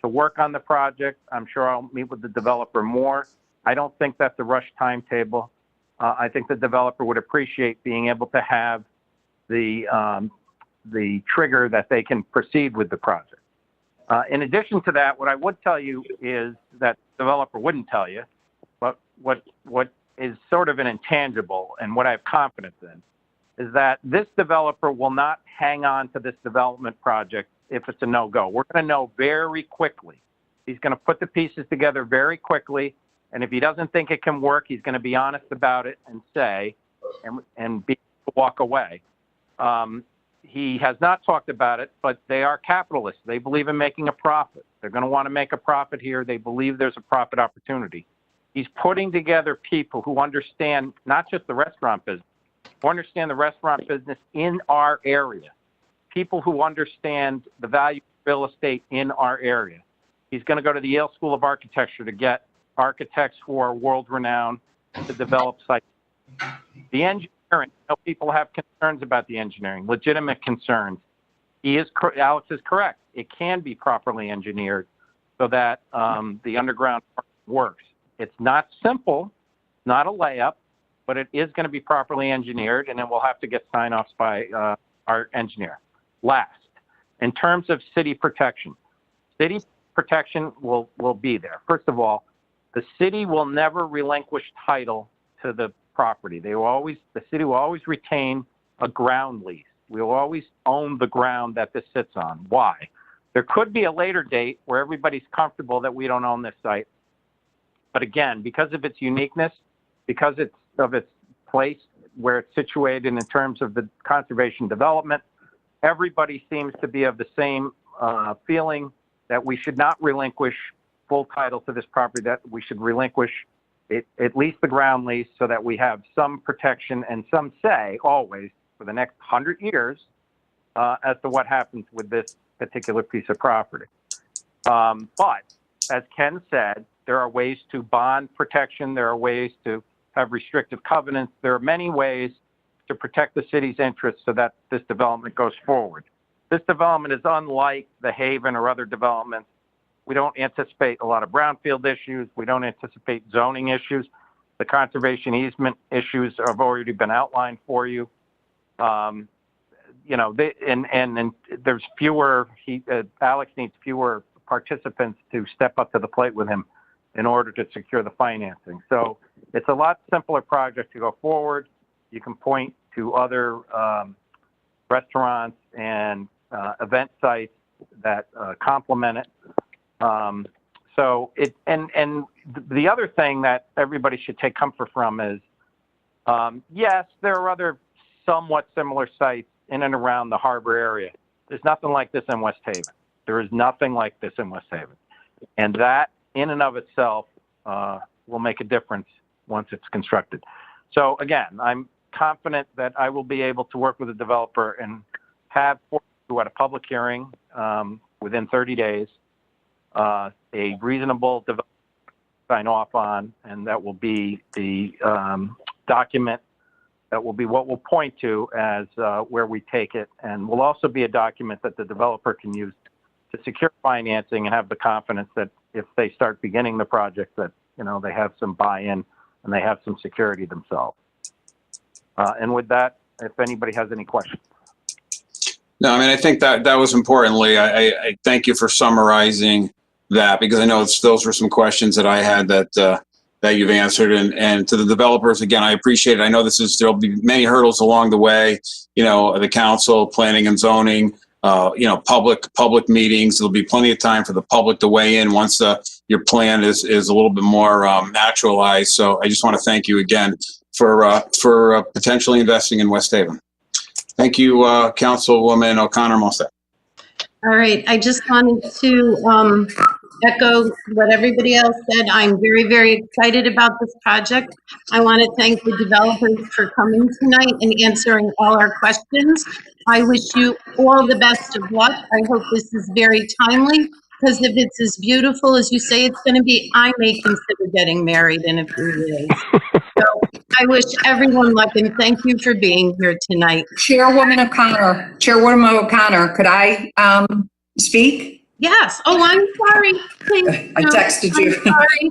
to work on the project. I'm sure I'll meet with the developer more. I don't think that's a rush timetable. I think the developer would appreciate being able to have the trigger that they can proceed with the project. In addition to that, what I would tell you is that the developer wouldn't tell you, but what is sort of an intangible, and what I have confidence in, is that this developer will not hang on to this development project if it's a no-go. We're going to know very quickly. He's going to put the pieces together very quickly, and if he doesn't think it can work, he's going to be honest about it and say, and be able to walk away. He has not talked about it, but they are capitalists. They believe in making a profit. They're going to want to make a profit here. They believe there's a profit opportunity. He's putting together people who understand not just the restaurant business, who understand the restaurant business in our area, people who understand the value of real estate in our area. He's going to go to the Yale School of Architecture to get architects who are world-renowned to develop sites. The engineering, people have concerns about the engineering, legitimate concerns. Alex is correct. It can be properly engineered so that the underground works. It's not simple, not a layup, but it is going to be properly engineered, and then we'll have to get sign-offs by our engineer. Last, in terms of city protection will be there. First of all, the city will never relinquish title to the property. The city will always retain a ground lease. We will always own the ground that this sits on. Why? There could be a later date where everybody's comfortable that we don't own this site. But again, because of its uniqueness, because of its place where it's situated in terms of the conservation development, everybody seems to be of the same feeling that we should not relinquish full title to this property, that we should relinquish at least the ground lease so that we have some protection and some say always for the next 100 years as to what happens with this particular piece of property. But as Ken said, there are ways to bond protection. There are ways to have restrictive covenants. There are many ways to protect the city's interests so that this development goes forward. This development is unlike the Haven or other developments. We don't anticipate a lot of brownfield issues. We don't anticipate zoning issues. The conservation easement issues have already been outlined for you. You know, and there's fewer, Alex needs fewer participants to step up to the plate with him in order to secure the financing. So it's a lot simpler project to go forward. You can point to other restaurants and event sites that complement it. So it, and the other thing that everybody should take comfort from is, yes, there are other somewhat similar sites in and around the harbor area. There's nothing like this in West Haven. There is nothing like this in West Haven. And that in and of itself will make a difference once it's constructed. So again, I'm confident that I will be able to work with the developer and have for you at a public hearing within 30 days a reasonable development sign off on, and that will be the document that will be what we'll point to as where we take it, and will also be a document that the developer can use to secure financing and have the confidence that if they start beginning the project that, you know, they have some buy-in and they have some security themselves. And with that, if anybody has any questions. No, I mean, I think that was importantly, I thank you for summarizing that, because I know those were some questions that I had that you've answered, and to the developers, again, I appreciate it. I know there'll be many hurdles along the way, you know, the council, planning and zoning, you know, public meetings. There'll be plenty of time for the public to weigh in once your plan is a little bit more naturalized. So I just want to thank you again for potentially investing in West Haven. Thank you, Councilwoman O'Connor. Most. All right, I just wanted to echo what everybody else said. I'm very, very excited about this project. I want to thank the developers for coming tonight and answering all our questions. I wish you all the best of luck. I hope this is very timely, because if it's as beautiful as you say it's going to be, I may consider getting married in a few years. So I wish everyone luck, and thank you for being here tonight. Chairwoman O'Connor, could I speak? Yes. Oh, I'm sorry. Please, I texted you. I'm sorry.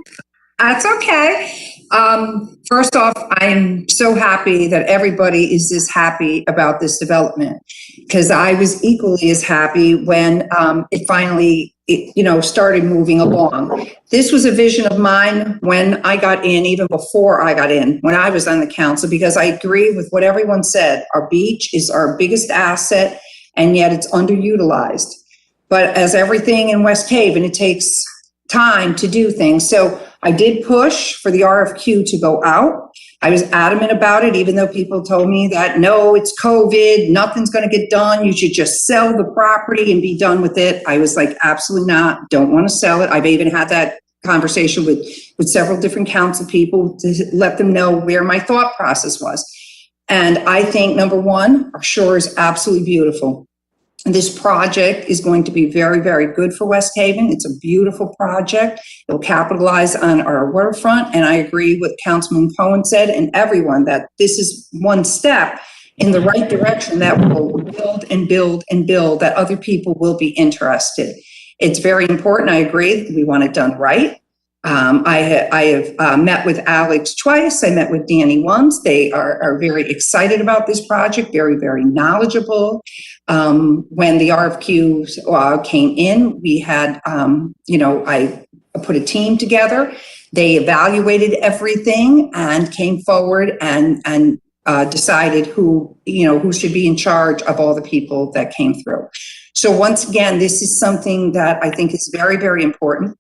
That's okay. First off, I'm so happy that everybody is this happy about this development, because I was equally as happy when it finally started moving along. This was a vision of mine when I got in, even before I got in, when I was on the council, because I agree with what everyone said. Our beach is our biggest asset, and yet it's underutilized. But as everything in West Haven, it takes time to do things. So I did push for the RFQ to go out. I was adamant about it, even though people told me that, no, it's COVID, nothing's going to get done. You should just sell the property and be done with it. I was like, absolutely not. Don't want to sell it. I've even had that conversation with several different council people to let them know where my thought process was. And I think, number one, our shore is absolutely beautiful. This project is going to be very, very good for West Haven. It's a beautiful project. It will capitalize on our waterfront. And I agree with Councilman Cohen said, and everyone, that this is one step in the right direction that will build and build and build, that other people will be interested. It's very important. I agree. We want it done right. I have met with Alex twice. I met with Danny once. They are very excited about this project, very, very knowledgeable. When the RFQs came in, we had, I put a team together. They evaluated everything and came forward and decided who should be in charge of all the people that came through. So once again, this is something that I think is very, very important.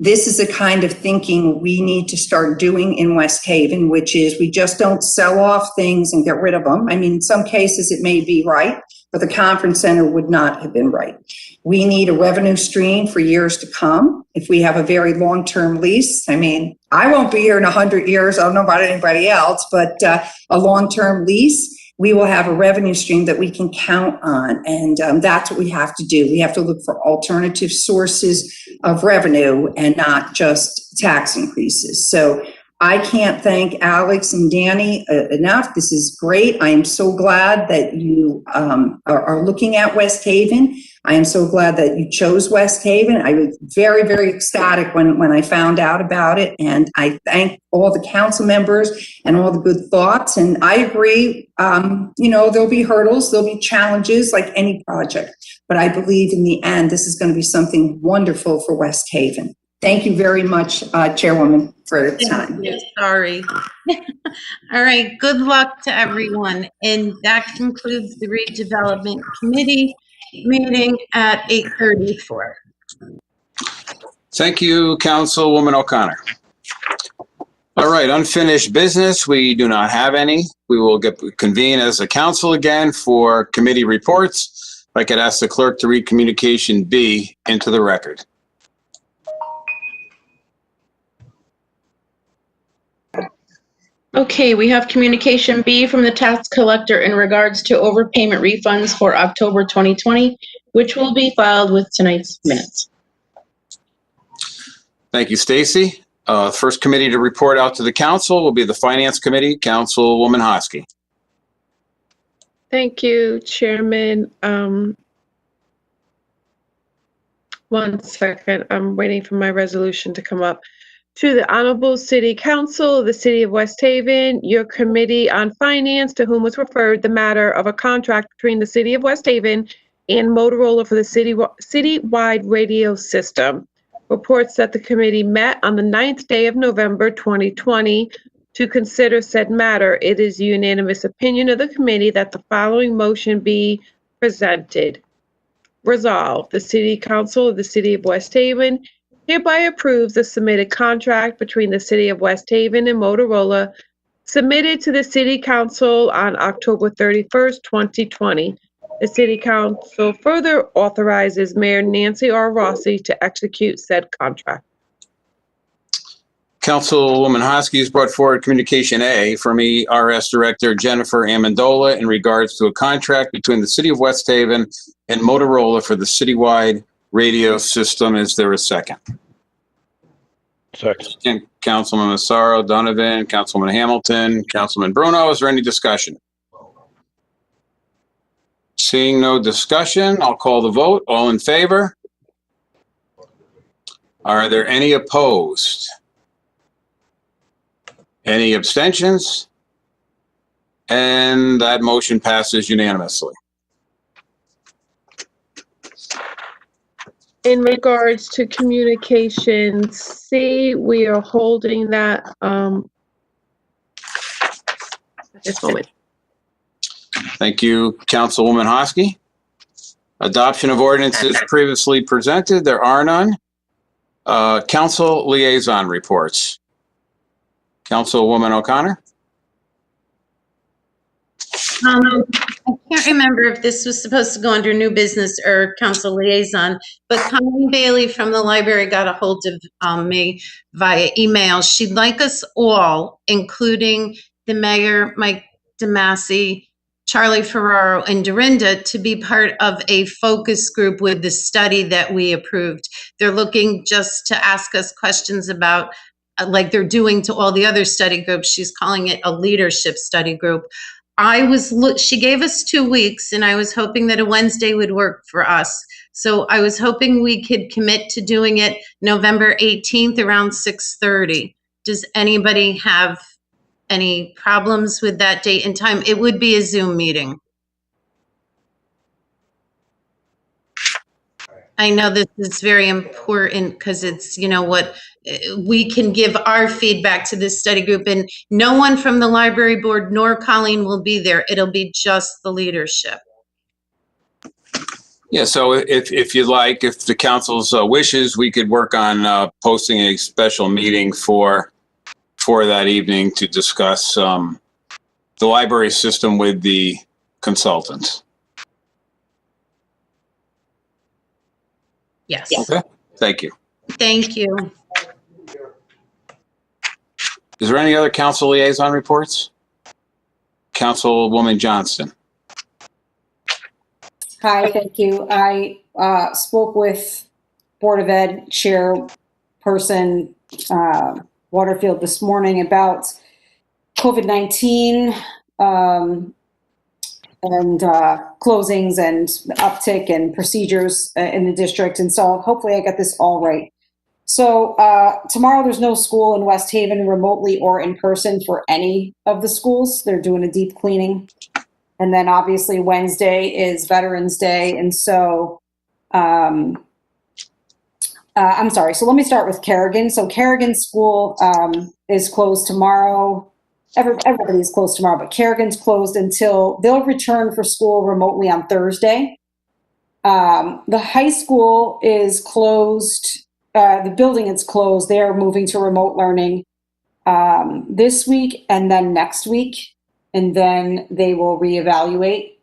This is the kind of thinking we need to start doing in West Haven, which is we just don't sell off things and get rid of them. I mean, in some cases it may be right, but the conference center would not have been right. We need a revenue stream for years to come. If we have a very long-term lease, I mean, I won't be here in 100 years. I don't know about anybody else, but a long-term lease we will have a revenue stream that we can count on. And that's what we have to do. We have to look for alternative sources of revenue and not just tax increases. So I can't thank Alex and Danny enough. This is great. I am so glad that you are looking at West Haven. I am so glad that you chose West Haven. I was very, very ecstatic when I found out about it. And I thank all the council members and all the good thoughts. And I agree, there'll be hurdles, there'll be challenges like any project. But I believe in the end, this is going to be something wonderful for West Haven. Thank you very much, Chairwoman, for the time. Sorry. All right, good luck to everyone. And that concludes the redevelopment committee meeting at 8:34. Thank you, Councilwoman O'Connor. All right, unfinished business. We do not have any. We will convene as a council again for committee reports. If I could ask the clerk to read communication B into the record. Okay, we have communication B from the tax collector in regards to overpayment refunds for October 2020, which will be filed with tonight's minutes. Thank you, Stacy. First committee to report out to the council will be the Finance Committee, Councilwoman Hosky. Thank you, Chairman. 1 second, I'm waiting for my resolution to come up. To the Honorable City Council of the City of West Haven, your Committee on Finance, to whom was referred the matter of a contract between the City of West Haven and Motorola for the citywide radio system, reports that the committee met on the 9th day of November 2020 to consider said matter. It is unanimous opinion of the committee that the following motion be presented. Resolve, the City Council of the City of West Haven hereby approves the submitted contract between the City of West Haven and Motorola submitted to the City Council on October 31st, 2020. The City Council further authorizes Mayor Nancy R. Rossi to execute said contract. Councilwoman Hosky has brought forward communication A from ERS Director Jennifer Amendola in regards to a contract between the City of West Haven and Motorola for the citywide radio system. Is there a second? Second. Councilman Massaro, Donovan, Councilman Hamilton, Councilman Bruno. Is there any discussion? Seeing no discussion, I'll call the vote. All in favor? Are there any opposed? Any abstentions? And that motion passes unanimously. In regards to communication C, we are holding that at this moment. Thank you, Councilwoman Hosky. Adoption of ordinances previously presented. There are none. Council liaison reports. Councilwoman O'Connor. I can't remember if this was supposed to go under new business or council liaison, but Colleen Bailey from the library got a hold of me via email. She'd like us all, including the mayor, Mike DeMasi, Charlie Ferraro, and Dorinda, to be part of a focus group with the study that we approved. They're looking just to ask us questions about, like they're doing to all the other study groups. She's calling it a leadership study group. She gave us 2 weeks, and I was hoping that a Wednesday would work for us. So I was hoping we could commit to doing it November 18th around 6:30. Does anybody have any problems with that date and time? It would be a Zoom meeting. I know this is very important because it's, what we can give our feedback to this study group, and no one from the library board nor Colleen will be there. It'll be just the leadership. Yeah, so if you'd like, if the council's wishes, we could work on posting a special meeting for that evening to discuss the library system with the consultants. Yes. Okay, thank you. Thank you. Is there any other council liaison reports? Councilwoman Johnston. Hi, thank you. I spoke with Board of Ed Chairperson Waterfield this morning about COVID-19 and closings and uptick and procedures in the district. And so hopefully I got this all right. So tomorrow there's no school in West Haven remotely or in person for any of the schools. They're doing a deep cleaning. And then obviously Wednesday is Veterans Day. And so, I'm sorry. So let me start with Carrigan. So Carrigan School is closed tomorrow. Everybody's closed tomorrow, but Carrigan's closed until they'll return for school remotely on Thursday. The high school is closed. The building is closed. They are moving to remote learning this week and then next week. And then they will reevaluate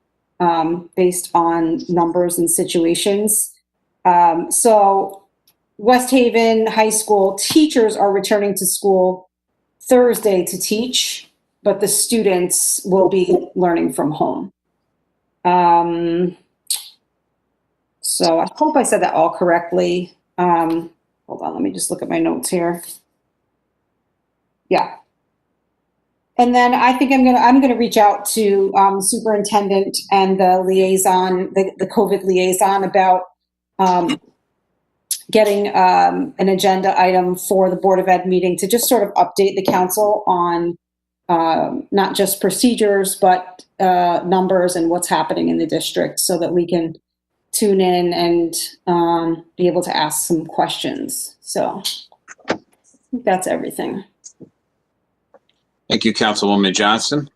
based on numbers and situations. So West Haven High School teachers are returning to school Thursday to teach, but the students will be learning from home. So I hope I said that all correctly. Hold on, let me just look at my notes here. Yeah. And then I think I'm gonna reach out to superintendent and the liaison, the COVID liaison about getting an agenda item for the Board of Ed meeting to just sort of update the council on not just procedures, but numbers and what's happening in the district so that we can tune in and be able to ask some questions. So I think that's everything. Thank you, Councilwoman Johnston.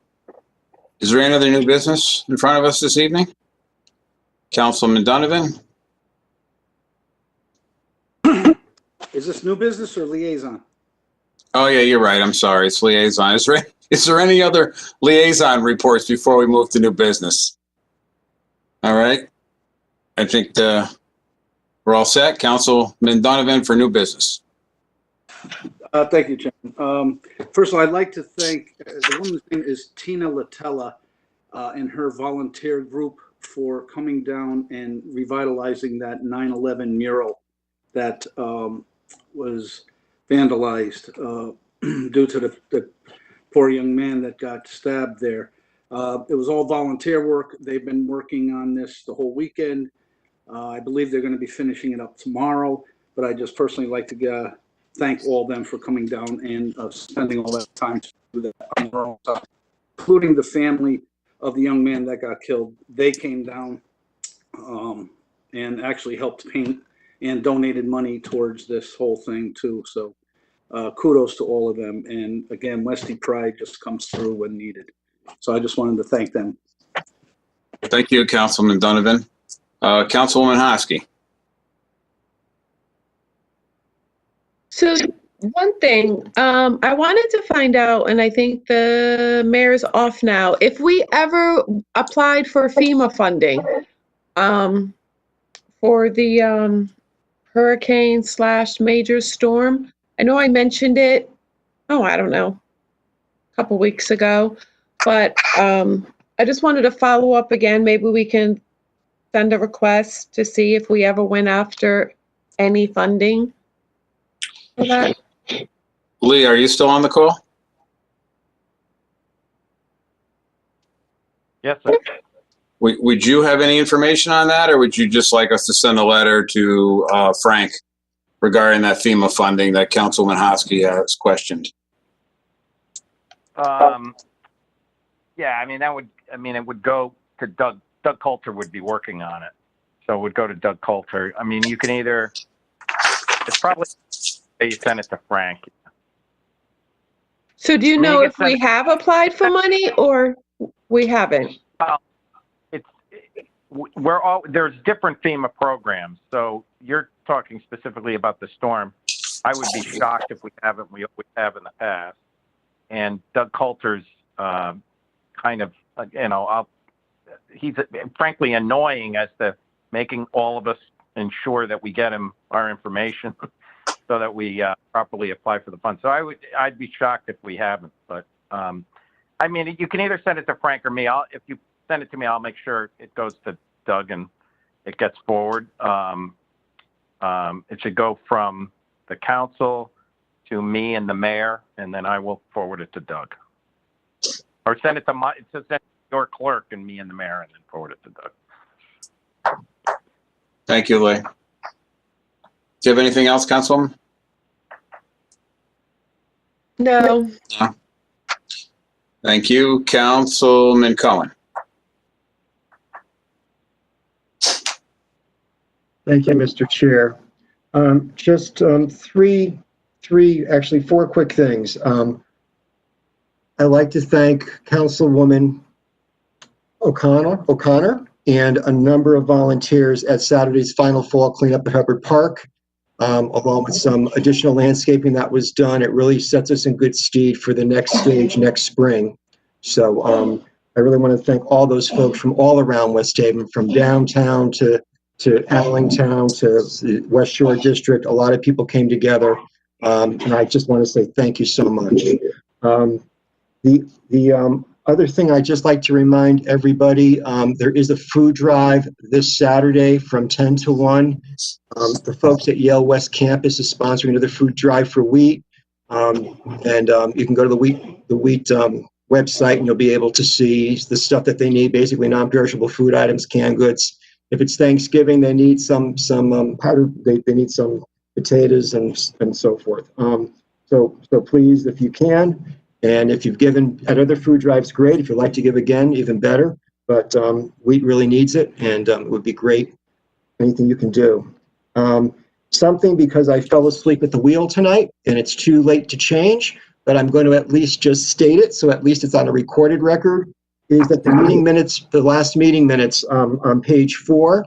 Is there any other new business in front of us this evening? Councilman Donovan? Is this new business or liaison? Oh, yeah, you're right. I'm sorry. It's liaison. Is there any other liaison reports before we move to new business? All right. I think we're all set. Councilman Donovan for new business. Thank you, Chairman. First of all, I'd like to thank, the woman's name is Tina Latella and her volunteer group for coming down and revitalizing that 9/11 mural that was vandalized due to the poor young man that got stabbed there. It was all volunteer work. They've been working on this the whole weekend. I believe they're going to be finishing it up tomorrow, but I just personally like to thank all of them for coming down and spending all that time to do that on their own time, including the family of the young man that got killed. They came down and actually helped paint and donated money towards this whole thing too. So kudos to all of them. And again, Westie Pride just comes through when needed. So I just wanted to thank them. Thank you, Councilman Donovan. Councilwoman Hosky. So one thing, I wanted to find out, and I think the mayor's off now, if we ever applied for FEMA funding for the hurricane/major storm. I know I mentioned it, I don't know, a couple weeks ago, but I just wanted to follow up again. Maybe we can send a request to see if we ever went after any funding for that. Lee, are you still on the call? Yes, sir. Would you have any information on that, or would you just like us to send a letter to Frank regarding that FEMA funding that Councilman Hosky has questioned? Yeah, it would go to Doug. Doug Coulter would be working on it. So it would go to Doug Coulter. I mean, you can either, it's probably, you send it to Frank. So do you know if we have applied for money or we haven't? There's different FEMA programs. So you're talking specifically about the storm. I would be shocked if we haven't. We always have in the past. And Doug Coulter's kind of, he's frankly annoying as to making all of us ensure that we get him our information so that we properly apply for the funds. So I'd be shocked if we haven't, but I mean, you can either send it to Frank or me. If you send it to me, I'll make sure it goes to Doug and it gets forward. It should go from the council to me and the mayor, and then I will forward it to Doug. Or send it to your clerk and me and the mayor, and then forward it to Doug. Thank you, Lee. Do you have anything else, Councilwoman? No. No. Thank you, Councilman Cohen. Thank you, Mr. Chair. Just actually four quick things. I'd like to thank Councilwoman O'Connor and a number of volunteers at Saturday's Final Fall cleanup at Hubbard Park, along with some additional landscaping that was done. It really sets us in good stead for the next stage next spring. So I really want to thank all those folks from all around West Haven, from downtown to Allentown to the West Shore District. A lot of people came together, and I just want to say thank you so much. The other thing I'd just like to remind everybody, there is a food drive this Saturday from 10 to 1. The folks at Yale West Campus is sponsoring another food drive for wheat, and you can go to the wheat website and you'll be able to see the stuff that they need, basically non-perishable food items, canned goods. If it's Thanksgiving, they need some powder. They need some potatoes and so forth. So please, if you can, and if you've given at other food drives, great. If you'd like to give again, even better. But wheat really needs it, and it would be great. Anything you can do. Something, because I fell asleep at the wheel tonight, and it's too late to change, but I'm going to at least just state it, so at least it's on a recorded record, is that the meeting minutes, the last meeting minutes on page 4,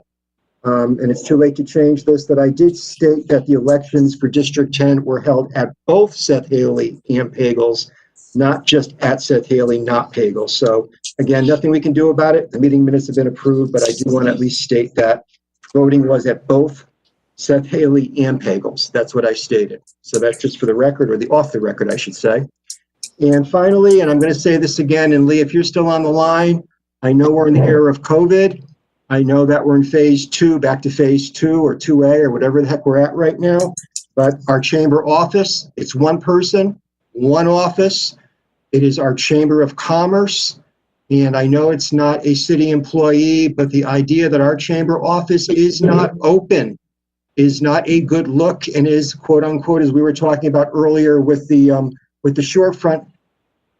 and it's too late to change this, that I did state that the elections for District 10 were held at both Seth Haley and Pagels, not just at Seth Haley, not Pagels. So again, nothing we can do about it. The meeting minutes have been approved, but I do want to at least state that voting was at both Seth Haley and Pagels. That's what I stated. So that's just for the record, or the off the record, I should say. And finally, and I'm going to say this again, and Lee, if you're still on the line, I know we're in the era of COVID. I know that we're in phase 2, back to phase 2 or 2A or whatever the heck we're at right now. But our chamber office, it's one person, one office. It is our Chamber of Commerce. And I know it's not a city employee, but the idea that our chamber office is not open is not a good look, and is, quote unquote, as we were talking about earlier with the shorefront,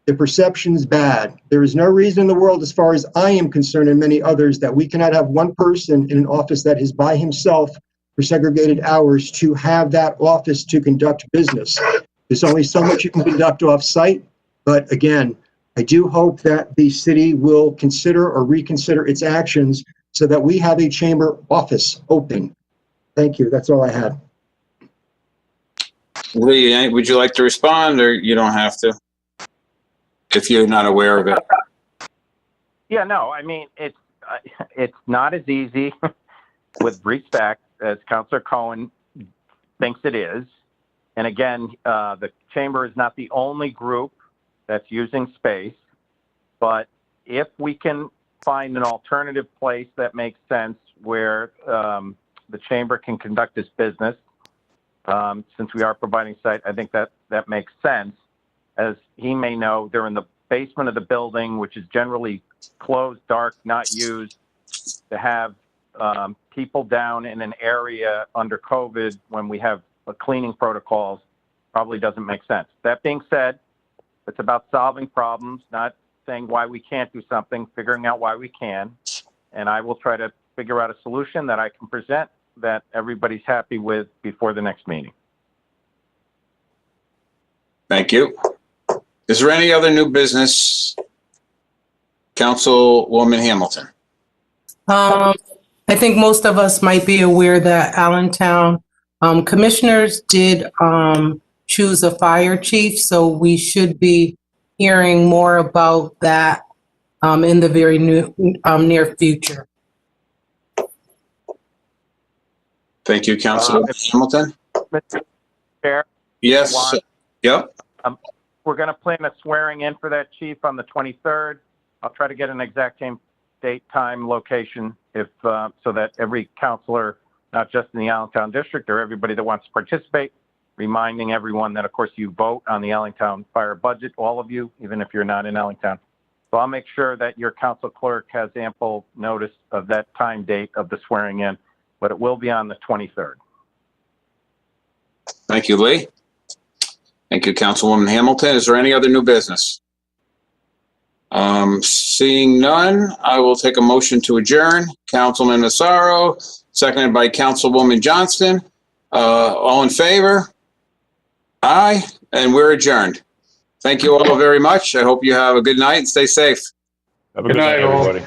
the perception's bad. There is no reason in the world, as far as I am concerned, and many others, that we cannot have one person in an office that is by himself for segregated hours to have that office to conduct business. There's only so much you can conduct off-site, but again, I do hope that the city will consider or reconsider its actions so that we have a chamber office open. Thank you. That's all I had. Lee, would you like to respond, or you don't have to, if you're not aware of it? Yeah, no, I mean, it's not as easy with respect as Councilor Cohen thinks it is. And again, the chamber is not the only group that's using space, but if we can find an alternative place that makes sense where the chamber can conduct its business, since we are providing site, I think that makes sense. As he may know, they're in the basement of the building, which is generally closed, dark, not used. To have people down in an area under COVID when we have cleaning protocols probably doesn't make sense. That being said, it's about solving problems, not saying why we can't do something, figuring out why we can. And I will try to figure out a solution that I can present that everybody's happy with before the next meeting. Thank you. Is there any other new business? Councilwoman Hamilton. I think most of us might be aware that Allentown commissioners did choose a fire chief, so we should be hearing more about that in the very near future. Thank you, Councilwoman Hamilton. Mr. Chair? Yes. Yep. we're going to plan a swearing in for that chief on the 23rd. I'll try to get an exact date, time, location, if so that every counselor, not just in the Allentown district, or everybody that wants to participate, reminding everyone that, of course, you vote on the Allentown fire budget, all of you, even if you're not in Allentown. So I'll make sure that your council clerk has ample notice of that time date of the swearing in, but it will be on the 23rd. Thank you, Lee. Thank you, Councilwoman Hamilton. Is there any other new business? Seeing none, I will take a motion to adjourn. Councilman Massaro, seconded by Councilwoman Johnston. All in favor? Aye, and we're adjourned. Thank you all very much. I hope you have a good night and stay safe. Have a good night, everybody.